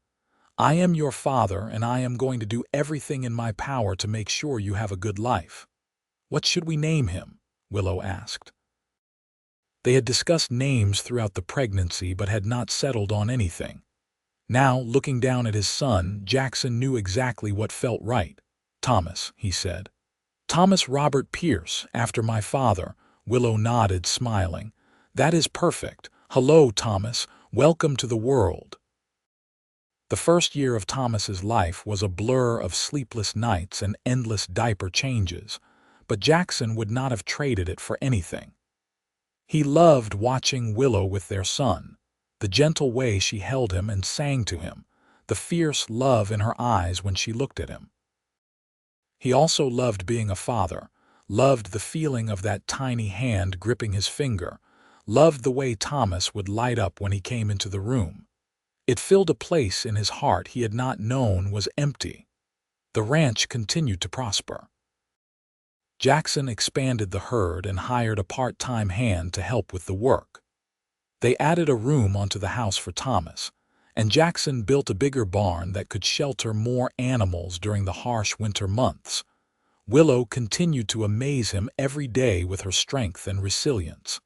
"I am your father, and I am going to do everything in my power to make sure you have a good life." "What should we name him?" Willow asked. They had discussed names throughout the pregnancy but had not settled on anything. Now, looking down at his son, Jackson knew exactly what felt right. "Thomas," he said. "Thomas Robert Pierce, after my father." Willow nodded, smiling. "That is perfect. Hello, Thomas. Welcome to the world." The first year of Thomas's life was a blur of sleepless nights and endless diaper changes, but Jackson would not have traded it for anything. He loved watching Willow with their son, the gentle way she held him and sang to him, the fierce love in her eyes when she looked at him. He also loved being a father, loved the feeling of that tiny hand gripping his finger, loved the way Thomas would light up when he came into the room. It filled a place in his heart he had not known was empty. The ranch continued to prosper. Jackson expanded the herd and hired a part-time hand to help with the work. They added a room onto the house for Thomas, and Jackson built a bigger barn that could shelter more animals during the harsh winter months. Willow continued to amaze him every day with her strength and resilience.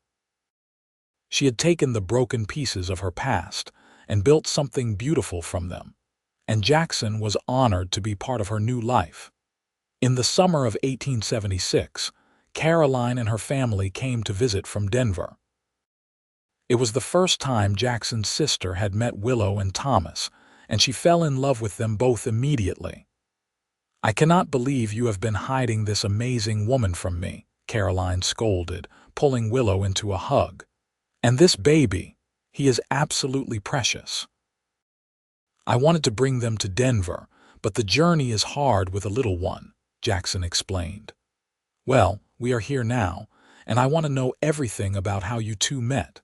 She had taken the broken pieces of her past and built something beautiful from them, and Jackson was honored to be part of her new life. In the summer of 1876, Caroline and her family came to visit from Denver. It was the first time Jackson's sister had met Willow and Thomas, and she fell in love with them both immediately. "I cannot believe you have been hiding this amazing woman from me," Caroline scolded, pulling Willow into a hug. "And this baby, he is absolutely precious. I wanted to bring them to Denver, but the journey is hard with a little one," Jackson explained. "Well, we are here now, and I want to know everything about how you two met.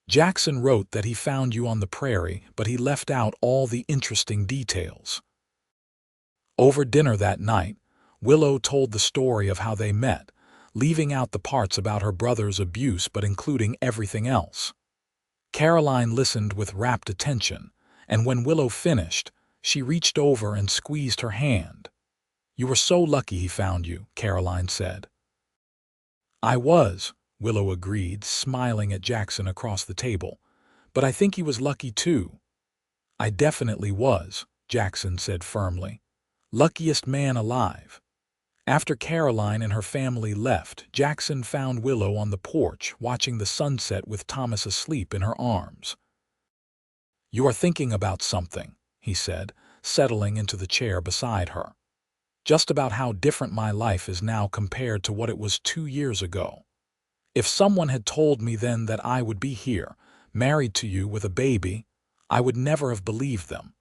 Jackson wrote that he found you on the prairie, but he left out all the interesting details." Over dinner that night, Willow told the story of how they met, leaving out the parts about her brother's abuse but including everything else. Caroline listened with rapt attention, and when Willow finished, she reached over and squeezed her hand. "You were so lucky he found you," Caroline said. "I was," Willow agreed, smiling at Jackson across the table. "But I think he was lucky too." "I definitely was," Jackson said firmly. "Luckiest man alive." After Caroline and her family left, Jackson found Willow on the porch watching the sunset with Thomas asleep in her arms. "You are thinking about something," he said, settling into the chair beside her. "Just about how different my life is now compared to what it was 2 years ago. If someone had told me then that I would be here, married to you with a baby, I would never have believed them.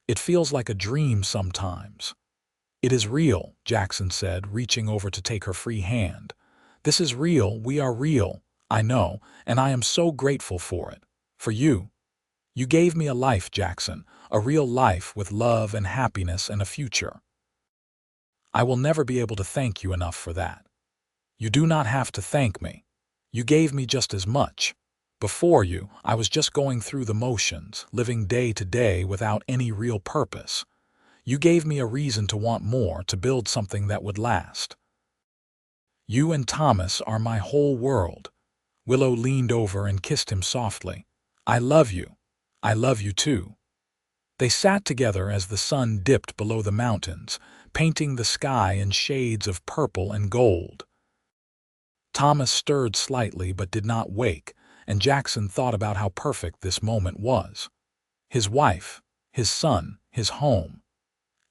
It feels like a dream sometimes." "It is real," Jackson said, reaching over to take her free hand. "This is real, we are real, I know, and I am so grateful for it. For you. You gave me a life, Jackson, a real life with love and happiness and a future. I will never be able to thank you enough for that. You do not have to thank me. You gave me just as much. Before you, I was just going through the motions, living day to day without any real purpose. You gave me a reason to want more, to build something that would last. You and Thomas are my whole world." Willow leaned over and kissed him softly. "I love you. I love you too." They sat together as the sun dipped below the mountains, painting the sky in shades of purple and gold. Thomas stirred slightly but did not wake, and Jackson thought about how perfect this moment was. His wife, his son, his home.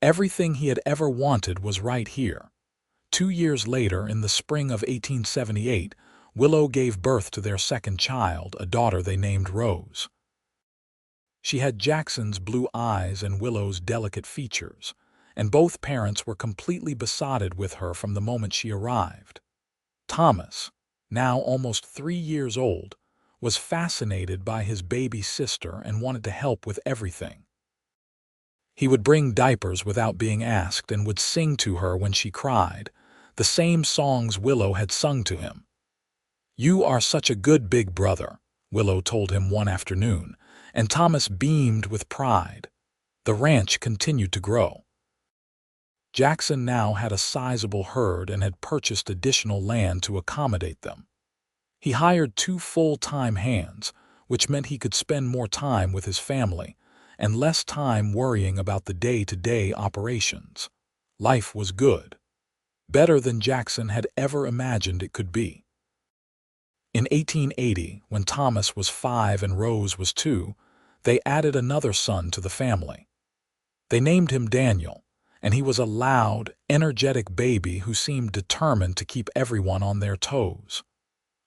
Everything he had ever wanted was right here. 2 years later, in the spring of 1878, Willow gave birth to their second child, a daughter they named Rose. She had Jackson's blue eyes and Willow's delicate features, and both parents were completely besotted with her from the moment she arrived. Thomas, now almost 3 years old, was fascinated by his baby sister and wanted to help with everything. He would bring diapers without being asked and would sing to her when she cried, the same songs Willow had sung to him. "You are such a good big brother," Willow told him one afternoon, and Thomas beamed with pride. The ranch continued to grow. Jackson now had a sizable herd and had purchased additional land to accommodate them. He hired 2 full-time hands, which meant he could spend more time with his family and less time worrying about the day-to-day operations. Life was good. Better than Jackson had ever imagined it could be. In 1880, when Thomas was 5 and Rose was 2, they added another son to the family. They named him Daniel, and he was a loud, energetic baby who seemed determined to keep everyone on their toes.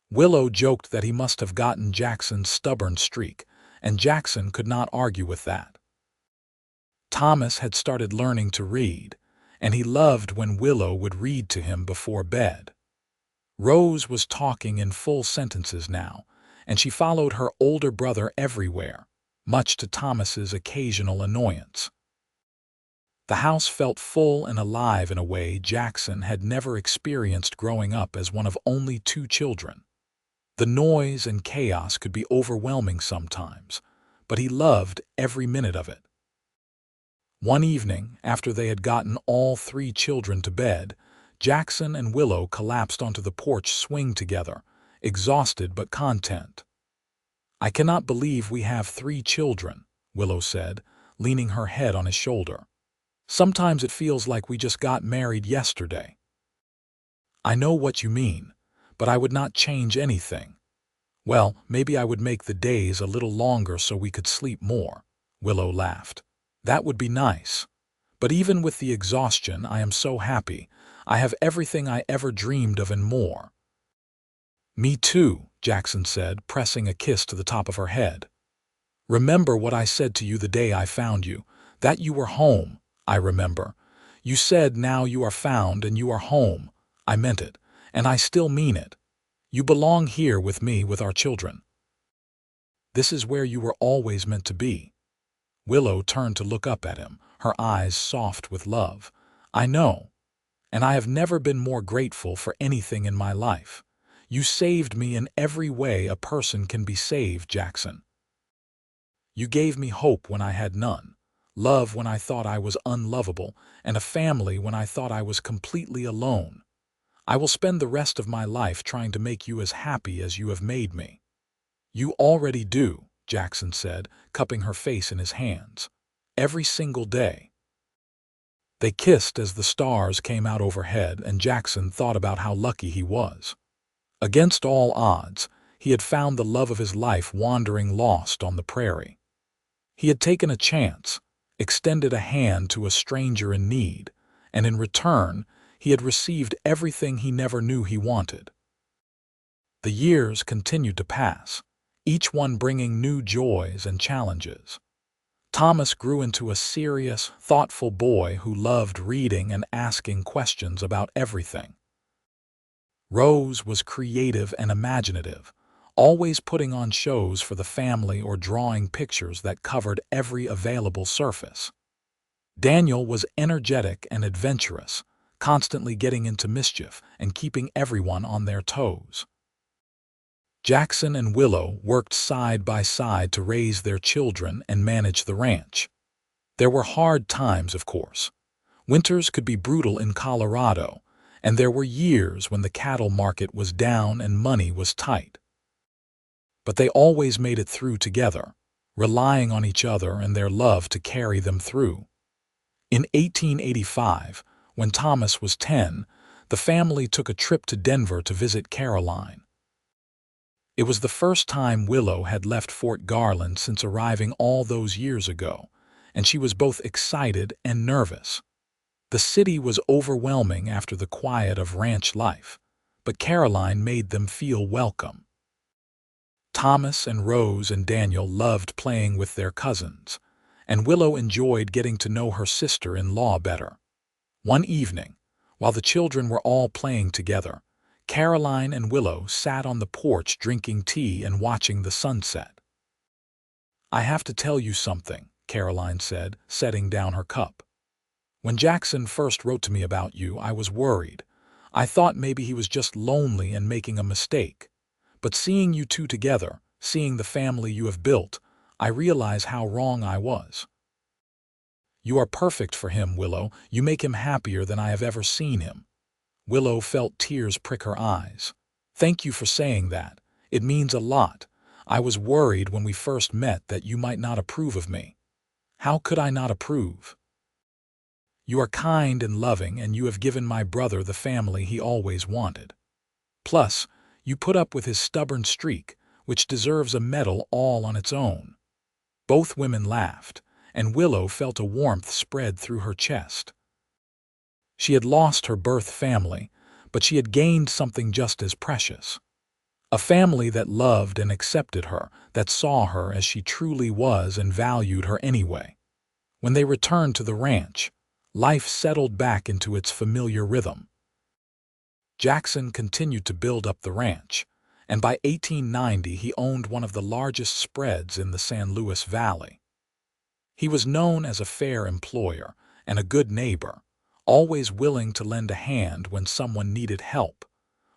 Willow joked that he must have gotten Jackson's stubborn streak, and Jackson could not argue with that. Thomas had started learning to read, and he loved when Willow would read to him before bed. Rose was talking in full sentences now, and she followed her older brother everywhere, much to Thomas's occasional annoyance. The house felt full and alive in a way Jackson had never experienced growing up as one of only 2 children. The noise and chaos could be overwhelming sometimes, but he loved every minute of it. One evening, after they had gotten all 3 children to bed, Jackson and Willow collapsed onto the porch swing together, exhausted but content. "I cannot believe we have 3 children," Willow said, leaning her head on his shoulder. Sometimes it feels like we just got married yesterday. I know what you mean, but I would not change anything. Well, maybe I would make the days a little longer so we could sleep more. Willow laughed. That would be nice. But even with the exhaustion, I am so happy. I have everything I ever dreamed of and more. Me too, Jackson said, pressing a kiss to the top of her head. Remember what I said to you the day I found you, that you were home. I remember. You said now you are found and you are home. I meant it, and I still mean it. You belong here with me, with our children. This is where you were always meant to be. Willow turned to look up at him, her eyes soft with love. I know, and I have never been more grateful for anything in my life. You saved me in every way a person can be saved, Jackson. You gave me hope when I had none, love when I thought I was unlovable, and a family when I thought I was completely alone. I will spend the rest of my life trying to make you as happy as you have made me. You already do, Jackson said, cupping her face in his hands. Every single day. They kissed as the stars came out overhead, and Jackson thought about how lucky he was. Against all odds, he had found the love of his life wandering lost on the prairie. He had taken a chance, extended a hand to a stranger in need, and in return, he had received everything he never knew he wanted. The years continued to pass, each one bringing new joys and challenges. Thomas grew into a serious, thoughtful boy who loved reading and asking questions about everything. Rose was creative and imaginative, always putting on shows for the family or drawing pictures that covered every available surface. Daniel was energetic and adventurous, constantly getting into mischief and keeping everyone on their toes. Jackson and Willow worked side by side to raise their children and manage the ranch. There were hard times, of course. Winters could be brutal in Colorado, and there were years when the cattle market was down and money was tight. But they always made it through together, relying on each other and their love to carry them through. In 1885, when Thomas was 10, the family took a trip to Denver to visit Caroline. It was the first time Willow had left Fort Garland since arriving all those years ago, and she was both excited and nervous. The city was overwhelming after the quiet of ranch life, but Caroline made them feel welcome. Thomas and Rose and Daniel loved playing with their cousins, and Willow enjoyed getting to know her sister-in-law better. One evening, while the children were all playing together, Caroline and Willow sat on the porch drinking tea and watching the sunset. "I have to tell you something," Caroline said, setting down her cup. "When Jackson first wrote to me about you, I was worried. I thought maybe he was just lonely and making a mistake. But seeing you two together, seeing the family you have built, I realize how wrong I was. You are perfect for him, Willow. You make him happier than I have ever seen him." Willow felt tears prick her eyes. "Thank you for saying that. It means a lot. I was worried when we first met that you might not approve of me." "How could I not approve? You are kind and loving, and you have given my brother the family he always wanted. Plus, you put up with his stubborn streak, which deserves a medal all on its own." Both women laughed, and Willow felt a warmth spread through her chest. She had lost her birth family, but she had gained something just as precious. A family that loved and accepted her, that saw her as she truly was and valued her anyway. When they returned to the ranch, life settled back into its familiar rhythm. Jackson continued to build up the ranch, and by 1890 he owned one of the largest spreads in the San Luis Valley. He was known as a fair employer and a good neighbor, always willing to lend a hand when someone needed help.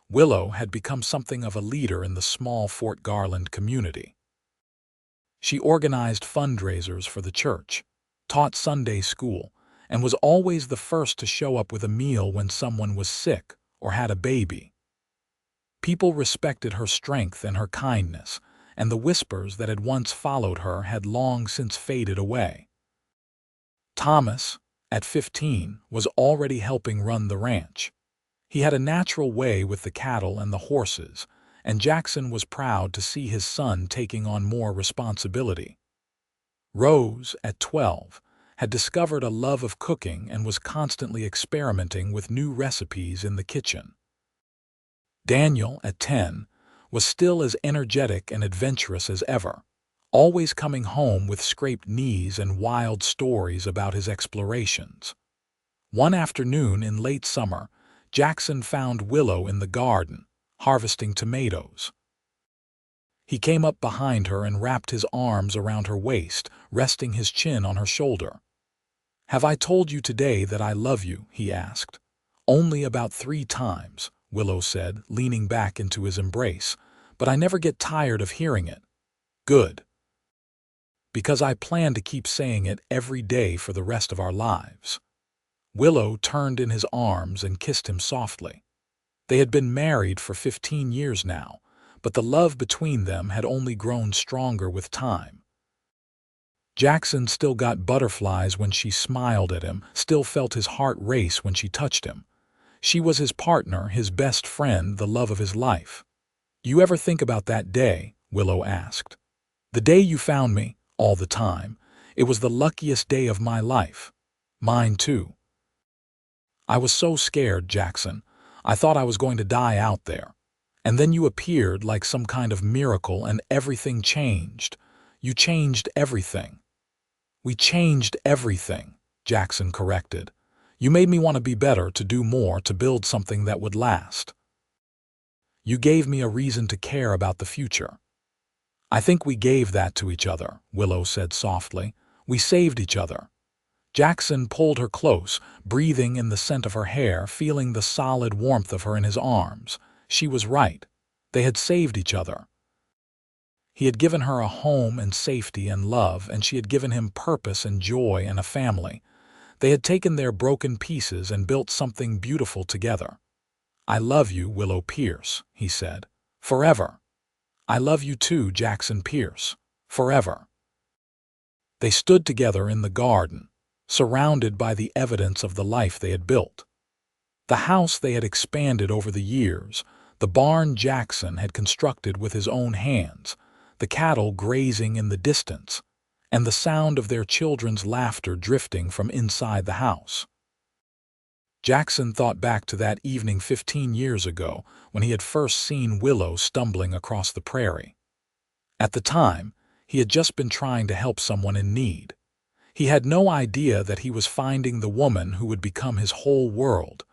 Willow had become something of a leader in the small Fort Garland community. She organized fundraisers for the church, taught Sunday school, and was always the first to show up with a meal when someone was sick or had a baby. People respected her strength and her kindness, and the whispers that had once followed her had long since faded away. Thomas, at 15, was already helping run the ranch. He had a natural way with the cattle and the horses, and Jackson was proud to see his son taking on more responsibility. Rose, at 12, had discovered a love of cooking and was constantly experimenting with new recipes in the kitchen. Daniel, at 10, was still as energetic and adventurous as ever, always coming home with scraped knees and wild stories about his explorations. One afternoon in late summer, Jackson found Willow in the garden, harvesting tomatoes. He came up behind her and wrapped his arms around her waist, resting his chin on her shoulder. "Have I told you today that I love you?" he asked. "Only about 3 times," Willow said, leaning back into his embrace, "but I never get tired of hearing it." "Good. Because I plan to keep saying it every day for the rest of our lives." Willow turned in his arms and kissed him softly. They had been married for 15 years now, but the love between them had only grown stronger with time. Jackson still got butterflies when she smiled at him, still felt his heart race when she touched him. She was his partner, his best friend, the love of his life. "You ever think about that day?" Willow asked. "The day you found me, all the time. It was the luckiest day of my life." "Mine too." "I was so scared, Jackson. I thought I was going to die out there. And then you appeared like some kind of miracle and everything changed. You changed everything." "We changed everything," Jackson corrected. "You made me want to be better, to do more, to build something that would last. You gave me a reason to care about the future." "I think we gave that to each other," Willow said softly. "We saved each other." Jackson pulled her close, breathing in the scent of her hair, feeling the solid warmth of her in his arms. She was right. They had saved each other. He had given her a home and safety and love, and she had given him purpose and joy and a family. They had taken their broken pieces and built something beautiful together. "I love you, Willow Pierce," he said. "Forever." "I love you too, Jackson Pierce. Forever." They stood together in the garden, surrounded by the evidence of the life they had built. The house they had expanded over the years, the barn Jackson had constructed with his own hands, the cattle grazing in the distance, and the sound of their children's laughter drifting from inside the house. Jackson thought back to that evening 15 years ago when he had first seen Willow stumbling across the prairie. At the time, he had just been trying to help someone in need. He had no idea that he was finding the woman who would become his whole world,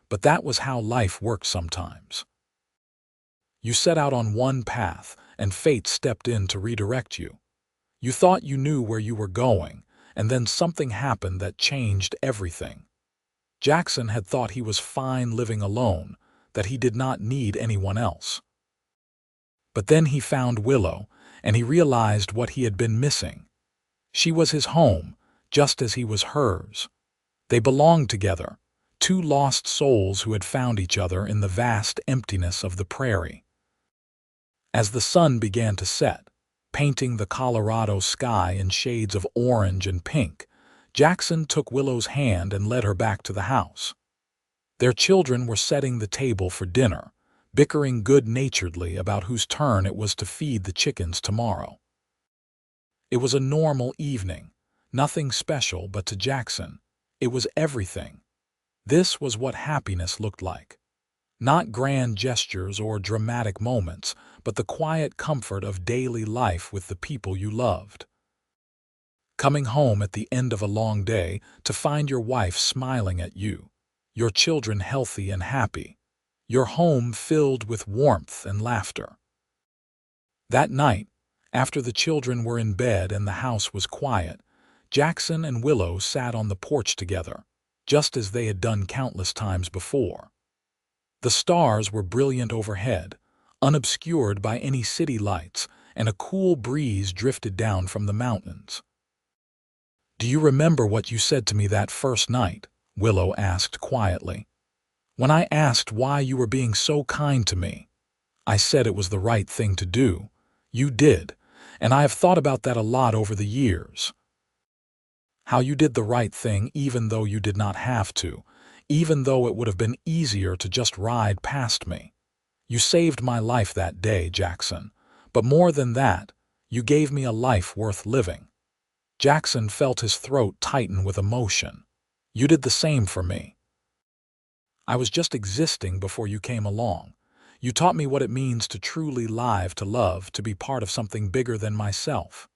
but that was how life worked sometimes. You set out on one path, and fate stepped in to redirect you. You thought you knew where you were going, and then something happened that changed everything. Jackson had thought he was fine living alone, that he did not need anyone else. But then he found Willow, and he realized what he had been missing. She was his home, just as he was hers. They belonged together, 2 lost souls who had found each other in the vast emptiness of the prairie. As the sun began to set, painting the Colorado sky in shades of orange and pink, Jackson took Willow's hand and led her back to the house. Their children were setting the table for dinner, bickering good-naturedly about whose turn it was to feed the chickens tomorrow. It was a normal evening, nothing special, but to Jackson, it was everything. This was what happiness looked like. Not grand gestures or dramatic moments, but the quiet comfort of daily life with the people you loved. Coming home at the end of a long day to find your wife smiling at you, your children healthy and happy, your home filled with warmth and laughter. That night, after the children were in bed and the house was quiet, Jackson and Willow sat on the porch together, just as they had done countless times before. The stars were brilliant overhead, unobscured by any city lights, and a cool breeze drifted down from the mountains. "Do you remember what you said to me that first night?" Willow asked quietly. "When I asked why you were being so kind to me, I said it was the right thing to do. You did, and I have thought about that a lot over the years." How you did the right thing even though you did not have to, even though it would have been easier to just ride past me. You saved my life that day, Jackson. But more than that, you gave me a life worth living. Jackson felt his throat tighten with emotion. You did the same for me. I was just existing before you came along. You taught me what it means to truly live, to love, to be part of something bigger than myself.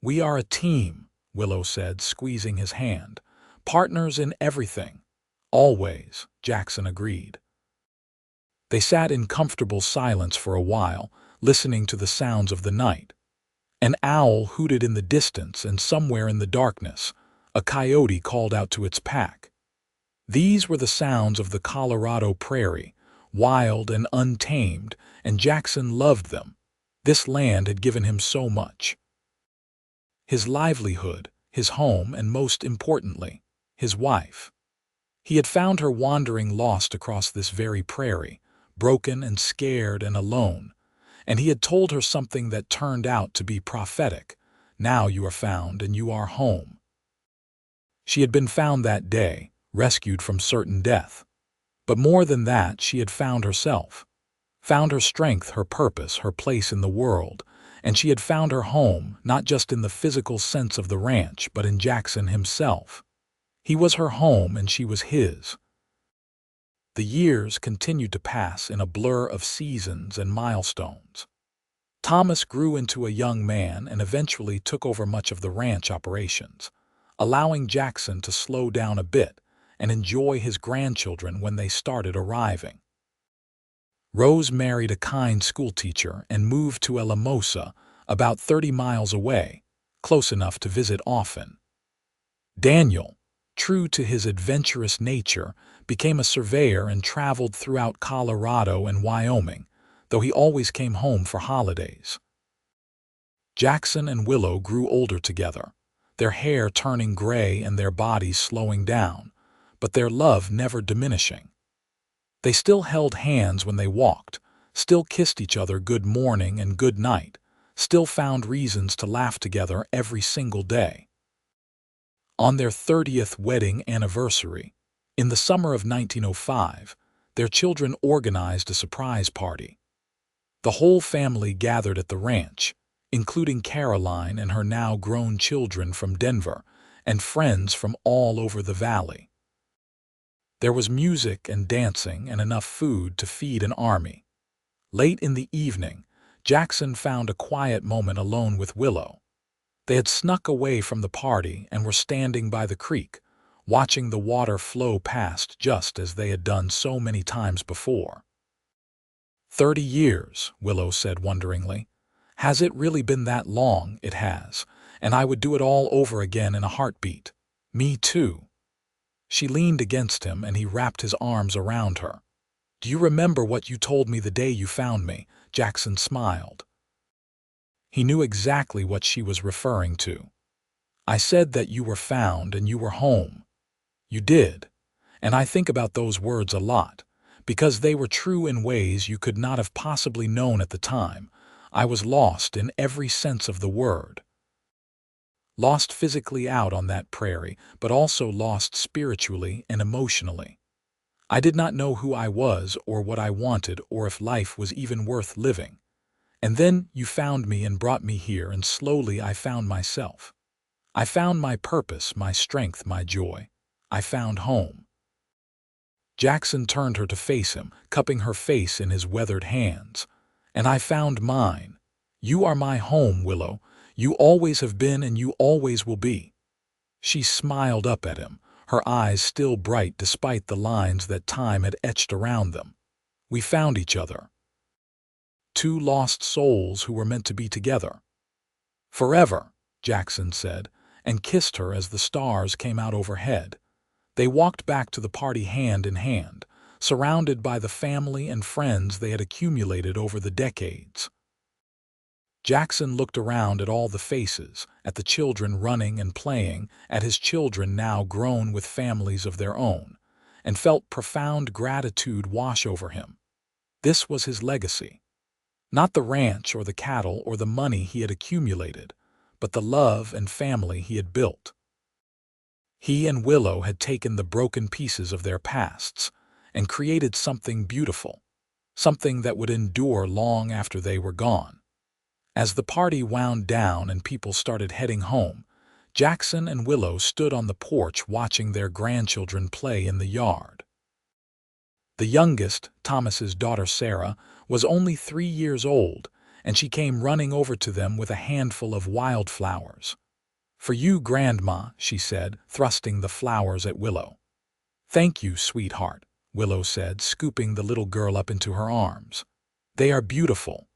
We are a team, Willow said, squeezing his hand. Partners in everything. Always, Jackson agreed. They sat in comfortable silence for a while, listening to the sounds of the night. An owl hooted in the distance, and somewhere in the darkness, a coyote called out to its pack. These were the sounds of the Colorado prairie, wild and untamed, and Jackson loved them. This land had given him so much. His livelihood, his home, and most importantly, his wife. He had found her wandering lost across this very prairie, broken and scared and alone, and he had told her something that turned out to be prophetic. Now you are found and you are home. She had been found that day, rescued from certain death. But more than that, she had found herself, found her strength, her purpose, her place in the world, and she had found her home, not just in the physical sense of the ranch, but in Jackson himself. He was her home and she was his. The years continued to pass in a blur of seasons and milestones. Thomas grew into a young man and eventually took over much of the ranch operations, allowing Jackson to slow down a bit and enjoy his grandchildren when they started arriving. Rose married a kind schoolteacher and moved to Alamosa, about 30 miles away, close enough to visit often. Daniel, true to his adventurous nature, became a surveyor and traveled throughout Colorado and Wyoming, though he always came home for holidays. Jackson and Willow grew older together, their hair turning gray and their bodies slowing down, but their love never diminishing. They still held hands when they walked, still kissed each other good morning and good night, still found reasons to laugh together every single day. On their 30th wedding anniversary, in the summer of 1905, their children organized a surprise party. The whole family gathered at the ranch, including Caroline and her now grown children from Denver, and friends from all over the valley. There was music and dancing and enough food to feed an army. Late in the evening, Jackson found a quiet moment alone with Willow. They had snuck away from the party and were standing by the creek, watching the water flow past just as they had done so many times before. 30 years, Willow said wonderingly. Has it really been that long? It has, and I would do it all over again in a heartbeat. Me too. She leaned against him and he wrapped his arms around her. Do you remember what you told me the day you found me? Jackson smiled. He knew exactly what she was referring to. I said that you were found and you were home. You did, and I think about those words a lot, because they were true in ways you could not have possibly known at the time. I was lost in every sense of the word. Lost physically out on that prairie, but also lost spiritually and emotionally. I did not know who I was or what I wanted or if life was even worth living. And then you found me and brought me here, and slowly I found myself. I found my purpose, my strength, my joy. I found home. Jackson turned her to face him, cupping her face in his weathered hands. And I found mine. You are my home, Willow. You always have been and you always will be. She smiled up at him, her eyes still bright despite the lines that time had etched around them. We found each other. Two lost souls who were meant to be together. Forever, Jackson said, and kissed her as the stars came out overhead. They walked back to the party hand in hand, surrounded by the family and friends they had accumulated over the decades. Jackson looked around at all the faces, at the children running and playing, at his children now grown with families of their own, and felt profound gratitude wash over him. This was his legacy. Not the ranch or the cattle or the money he had accumulated, but the love and family he had built. He and Willow had taken the broken pieces of their pasts and created something beautiful, something that would endure long after they were gone. As the party wound down and people started heading home, Jackson and Willow stood on the porch watching their grandchildren play in the yard. The youngest, Thomas's daughter Sarah, was only 3 years old, and she came running over to them with a handful of wildflowers. "For you, Grandma," she said, thrusting the flowers at Willow. "Thank you, sweetheart," Willow said, scooping the little girl up into her arms. "They are beautiful."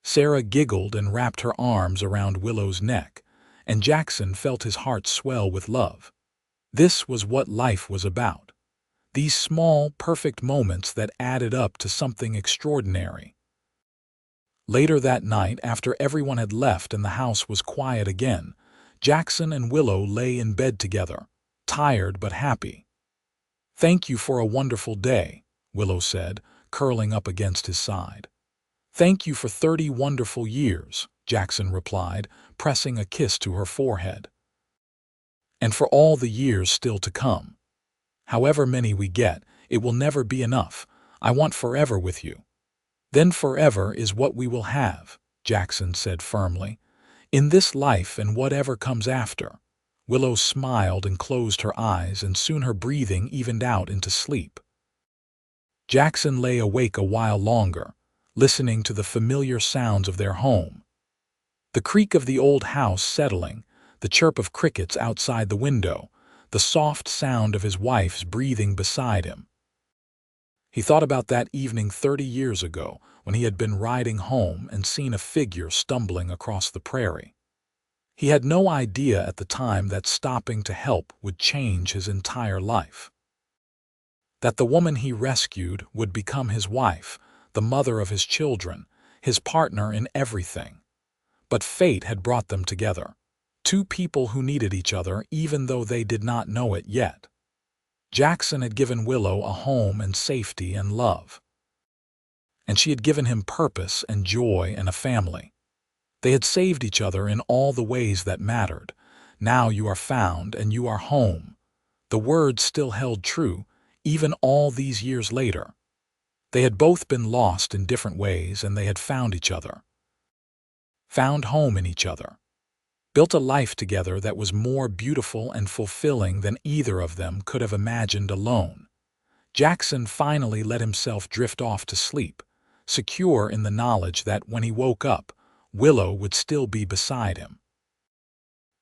Sarah giggled and wrapped her arms around Willow's neck, and Jackson felt his heart swell with love. This was what life was about. These small, perfect moments that added up to something extraordinary. Later that night, after everyone had left and the house was quiet again, Jackson and Willow lay in bed together, tired but happy. "Thank you for a wonderful day," Willow said, curling up against his side. "Thank you for 30 wonderful years," Jackson replied, pressing a kiss to her forehead. "And for all the years still to come. However many we get, it will never be enough. I want forever with you." "Then forever is what we will have," Jackson said firmly. "In this life and whatever comes after." Willow smiled and closed her eyes, and soon her breathing evened out into sleep. Jackson lay awake a while longer, listening to the familiar sounds of their home. The creak of the old house settling, the chirp of crickets outside the window, the soft sound of his wife's breathing beside him. He thought about that evening 30 years ago when he had been riding home and seen a figure stumbling across the prairie. He had no idea at the time that stopping to help would change his entire life. That the woman he rescued would become his wife, the mother of his children, his partner in everything. But fate had brought them together. Two people who needed each other even though they did not know it yet. Jackson had given Willow a home and safety and love. And she had given him purpose and joy and a family. They had saved each other in all the ways that mattered. "Now you are found and you are home." The words still held true, even all these years later. They had both been lost in different ways, and they had found each other. Found home in each other. Built a life together that was more beautiful and fulfilling than either of them could have imagined alone. Jackson finally let himself drift off to sleep, secure in the knowledge that when he woke up, Willow would still be beside him.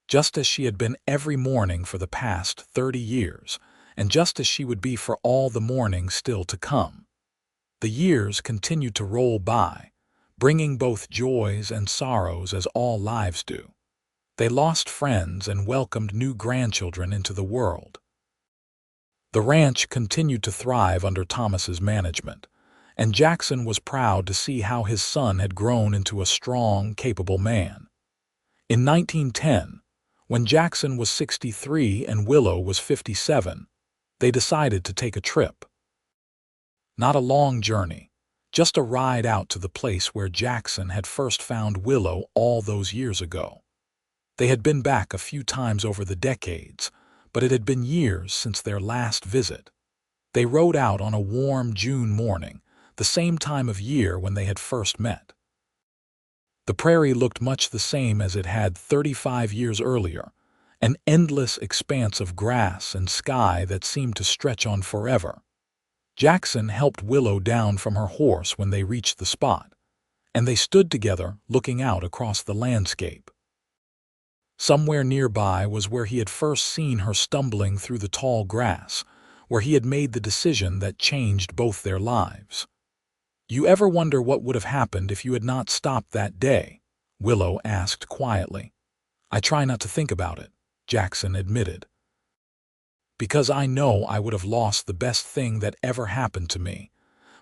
Just as she had been every morning for the past 30 years, and just as she would be for all the mornings still to come. The years continued to roll by, bringing both joys and sorrows as all lives do. They lost friends and welcomed new grandchildren into the world. The ranch continued to thrive under Thomas's management, and Jackson was proud to see how his son had grown into a strong, capable man. In 1910, when Jackson was 63 and Willow was 57, they decided to take a trip. Not a long journey, just a ride out to the place where Jackson had first found Willow all those years ago. They had been back a few times over the decades, but it had been years since their last visit. They rode out on a warm June morning, the same time of year when they had first met. The prairie looked much the same as it had 35 years earlier, an endless expanse of grass and sky that seemed to stretch on forever. Jackson helped Willow down from her horse when they reached the spot, and they stood together looking out across the landscape. Somewhere nearby was where he had first seen her stumbling through the tall grass, where he had made the decision that changed both their lives. "You ever wonder what would have happened if you had not stopped that day?" Willow asked quietly. "I try not to think about it," Jackson admitted. "Because I know I would have lost the best thing that ever happened to me.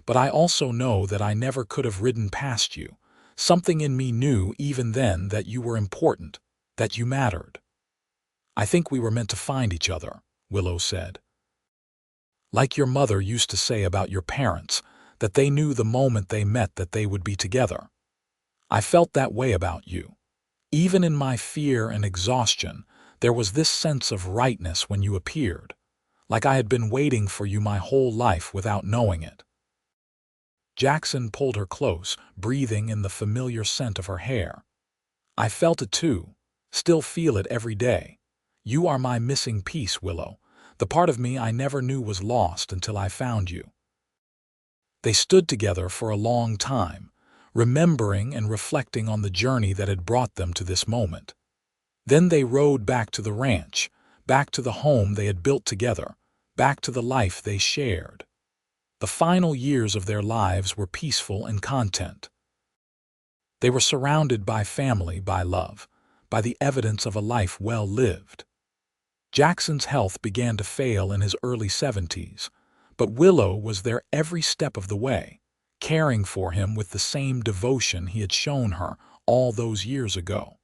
But I also know that I never could have ridden past you. Something in me knew even then that you were important, that you mattered." "I think we were meant to find each other," Willow said. "Like your mother used to say about your parents, that they knew the moment they met that they would be together. I felt that way about you. Even in my fear and exhaustion, There was this sense of rightness when you appeared, like I had been waiting for you my whole life without knowing it. Jackson pulled her close, breathing in the familiar scent of her hair. I felt it too, still feel it every day. You are my missing piece, Willow, the part of me I never knew was lost until I found you. They stood together for a long time, remembering and reflecting on the journey that had brought them to this moment. Then they rode back to the ranch, back to the home they had built together, back to the life they shared. The final years of their lives were peaceful and content. They were surrounded by family, by love, by the evidence of a life well lived. Jackson's health began to fail in his early 70s, but Willow was there every step of the way, caring for him with the same devotion he had shown her all those years ago.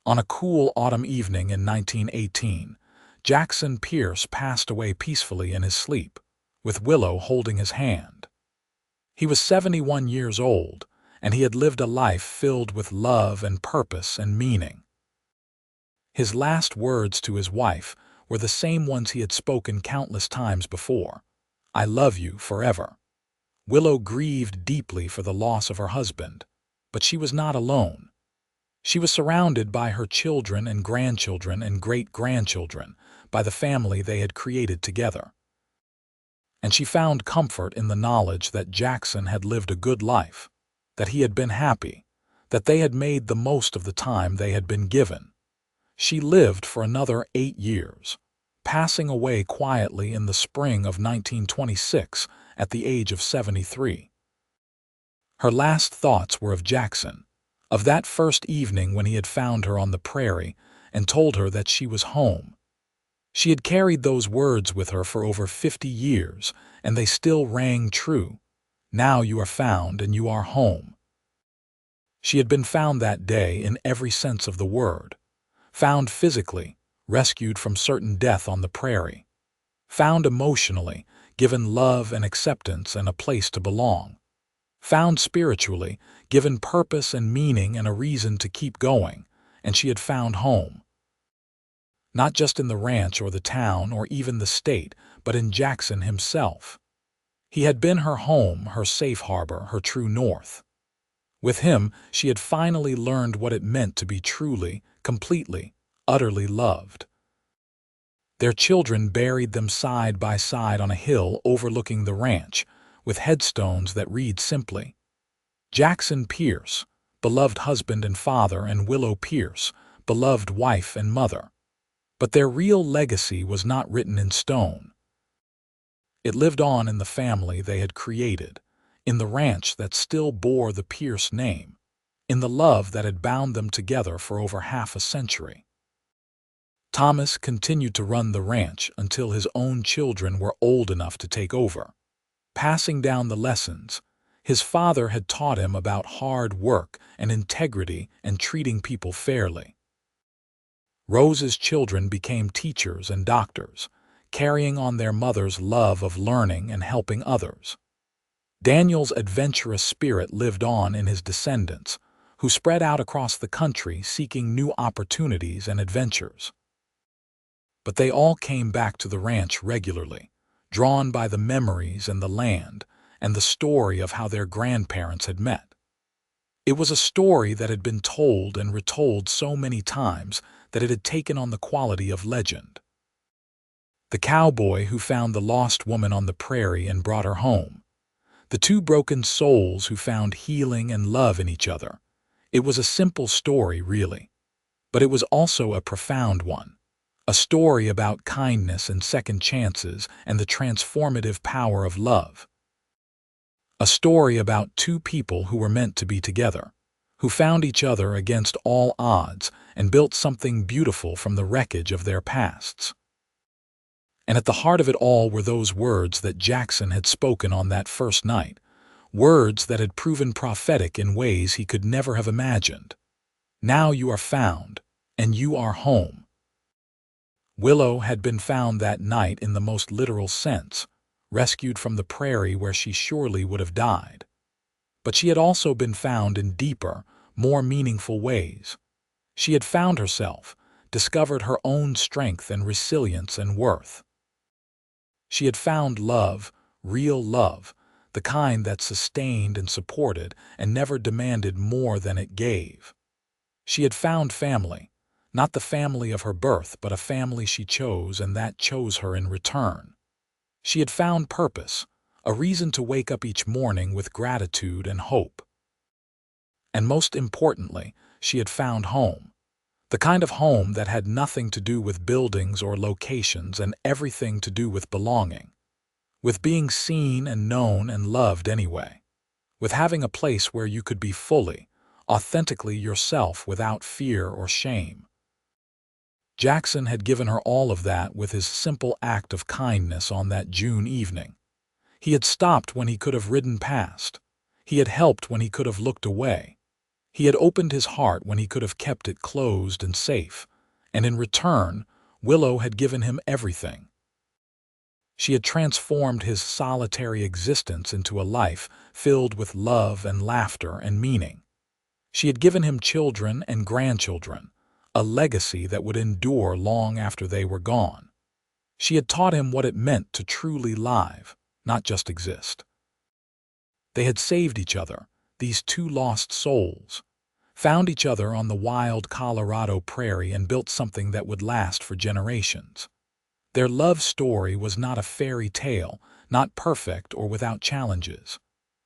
On a cool autumn evening in 1918, Jackson Pierce passed away peacefully in his sleep, with Willow holding his hand. He was 71 years old, and he had lived a life filled with love and purpose and meaning. His last words to his wife were the same ones he had spoken countless times before. I love you forever. Willow grieved deeply for the loss of her husband, but she was not alone. She was surrounded by her children and grandchildren and great-grandchildren, by the family they had created together. And she found comfort in the knowledge that Jackson had lived a good life, that he had been happy, that they had made the most of the time they had been given. She lived for another 8 years, passing away quietly in the spring of 1926 at the age of 73. Her last thoughts were of Jackson, of that first evening when he had found her on the prairie and told her that she was home. She had carried those words with her for over 50 years, and they still rang true. Now you are found and you are home. She had been found that day in every sense of the word. Found physically, rescued from certain death on the prairie. Found emotionally, given love and acceptance and a place to belong. Found spiritually, given purpose and meaning and a reason to keep going, and she had found home. Not just in the ranch or the town or even the state, but in Jackson himself. He had been her home, her safe harbor, her true north. With him, she had finally learned what it meant to be truly, completely, utterly loved. Their children buried them side by side on a hill overlooking the ranch, with headstones that read simply, Jackson Pierce, beloved husband and father, and Willow Pierce, beloved wife and mother. But their real legacy was not written in stone. It lived on in the family they had created, in the ranch that still bore the Pierce name, in the love that had bound them together for over half a century. Thomas continued to run the ranch until his own children were old enough to take over, passing down the lessons his father had taught him about hard work and integrity and treating people fairly. Rose's children became teachers and doctors, carrying on their mother's love of learning and helping others. Daniel's adventurous spirit lived on in his descendants, who spread out across the country seeking new opportunities and adventures. But they all came back to the ranch regularly, drawn by the memories and the land and the story of how their grandparents had met. It was a story that had been told and retold so many times that it had taken on the quality of legend. The cowboy who found the lost woman on the prairie and brought her home. The two broken souls who found healing and love in each other. It was a simple story, really. But it was also a profound one. A story about kindness and second chances and the transformative power of love. A story about two people who were meant to be together, who found each other against all odds and built something beautiful from the wreckage of their pasts. And at the heart of it all were those words that Jackson had spoken on that first night, words that had proven prophetic in ways he could never have imagined. Now you are found, and you are home. Willow had been found that night in the most literal sense, rescued from the prairie where she surely would have died. But she had also been found in deeper, more meaningful ways. She had found herself, discovered her own strength and resilience and worth. She had found love, real love, the kind that sustained and supported and never demanded more than it gave. She had found family, not the family of her birth, but a family she chose and that chose her in return. She had found purpose, a reason to wake up each morning with gratitude and hope. And most importantly, she had found home, the kind of home that had nothing to do with buildings or locations and everything to do with belonging, with being seen and known and loved anyway, with having a place where you could be fully, authentically yourself without fear or shame. Jackson had given her all of that with his simple act of kindness on that June evening. He had stopped when he could have ridden past. He had helped when he could have looked away. He had opened his heart when he could have kept it closed and safe, and in return, Willow had given him everything. She had transformed his solitary existence into a life filled with love and laughter and meaning. She had given him children and grandchildren, a legacy that would endure long after they were gone. She had taught him what it meant to truly live, not just exist. They had saved each other, these two lost souls, found each other on the wild Colorado prairie and built something that would last for generations. Their love story was not a fairy tale, not perfect or without challenges,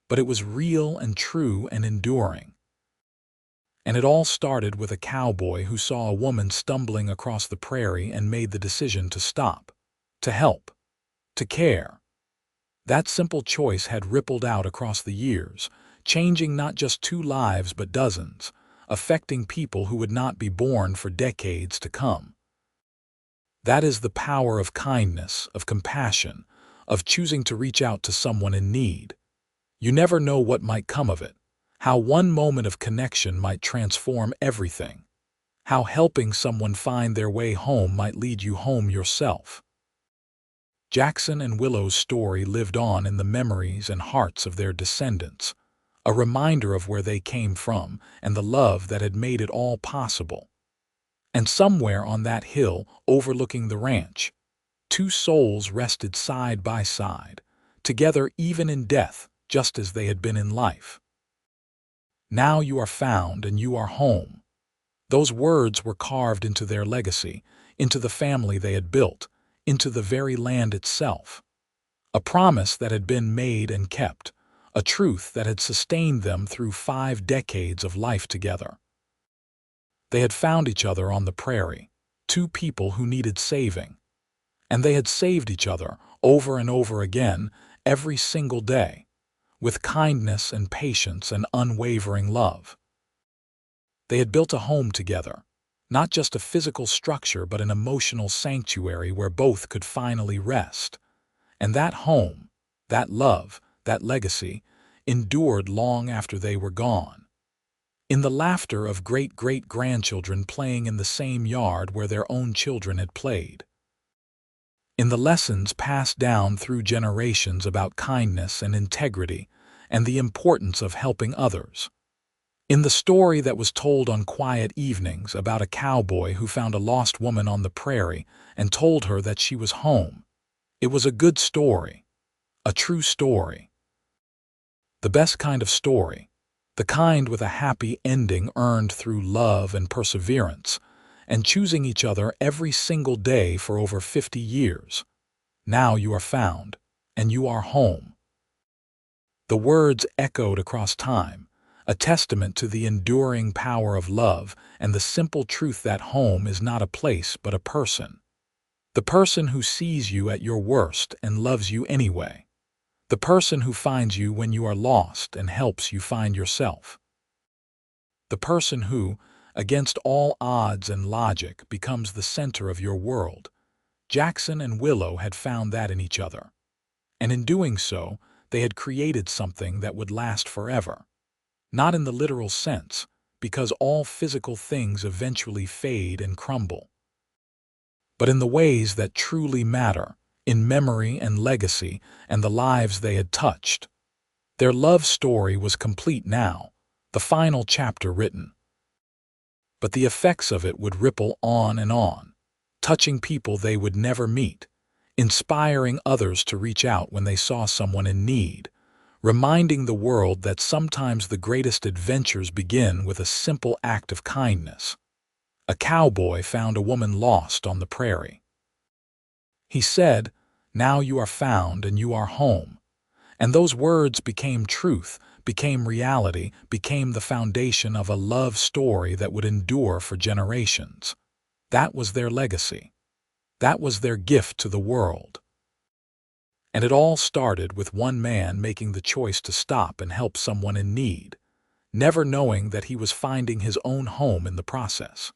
but it was real and true and enduring. And it all started with a cowboy who saw a woman stumbling across the prairie and made the decision to stop, to help, to care. That simple choice had rippled out across the years, changing not just 2 lives but dozens, affecting people who would not be born for decades to come. That is the power of kindness, of compassion, of choosing to reach out to someone in need. You never know what might come of it, how one moment of connection might transform everything, how helping someone find their way home might lead you home yourself. Jackson and Willow's story lived on in the memories and hearts of their descendants, a reminder of where they came from and the love that had made it all possible. And somewhere on that hill overlooking the ranch, 2 souls rested side by side, together even in death, just as they had been in life. Now you are found and you are home. Those words were carved into their legacy, into the family they had built, into the very land itself. A promise that had been made and kept, a truth that had sustained them through 5 decades of life together. They had found each other on the prairie, 2 people who needed saving. And they had saved each other over and over again, every single day, with kindness and patience and unwavering love. They had built a home together, not just a physical structure but an emotional sanctuary where both could finally rest. And that home, that love, that legacy, endured long after they were gone. In the laughter of great-great-grandchildren playing in the same yard where their own children had played. In the lessons passed down through generations about kindness and integrity and the importance of helping others. In the story that was told on quiet evenings about a cowboy who found a lost woman on the prairie and told her that she was home. It was a good story, a true story. The best kind of story, the kind with a happy ending earned through love and perseverance, and choosing each other every single day for over 50 years. Now you are found, and you are home. The words echoed across time, a testament to the enduring power of love and the simple truth that home is not a place but a person. The person who sees you at your worst and loves you anyway. The person who finds you when you are lost and helps you find yourself. The person who, against all odds and logic, becomes the center of your world. Jackson and Willow had found that in each other. And in doing so, they had created something that would last forever. Not in the literal sense, because all physical things eventually fade and crumble, but in the ways that truly matter, in memory and legacy and the lives they had touched. Their love story was complete now, the final chapter written. but the effects of it would ripple on, touching people they would never meet, inspiring others to reach out when they saw someone in need, reminding the world that sometimes the greatest adventures begin with a simple act of kindness. A cowboy found a woman lost on the prairie. He said, "Now you are found and you are home." And those words became truth, became reality, became the foundation of a love story that would endure for generations. That was their legacy. That was their gift to the world. And it all started with one man making the choice to stop and help someone in need, never knowing that he was finding his own home in the process.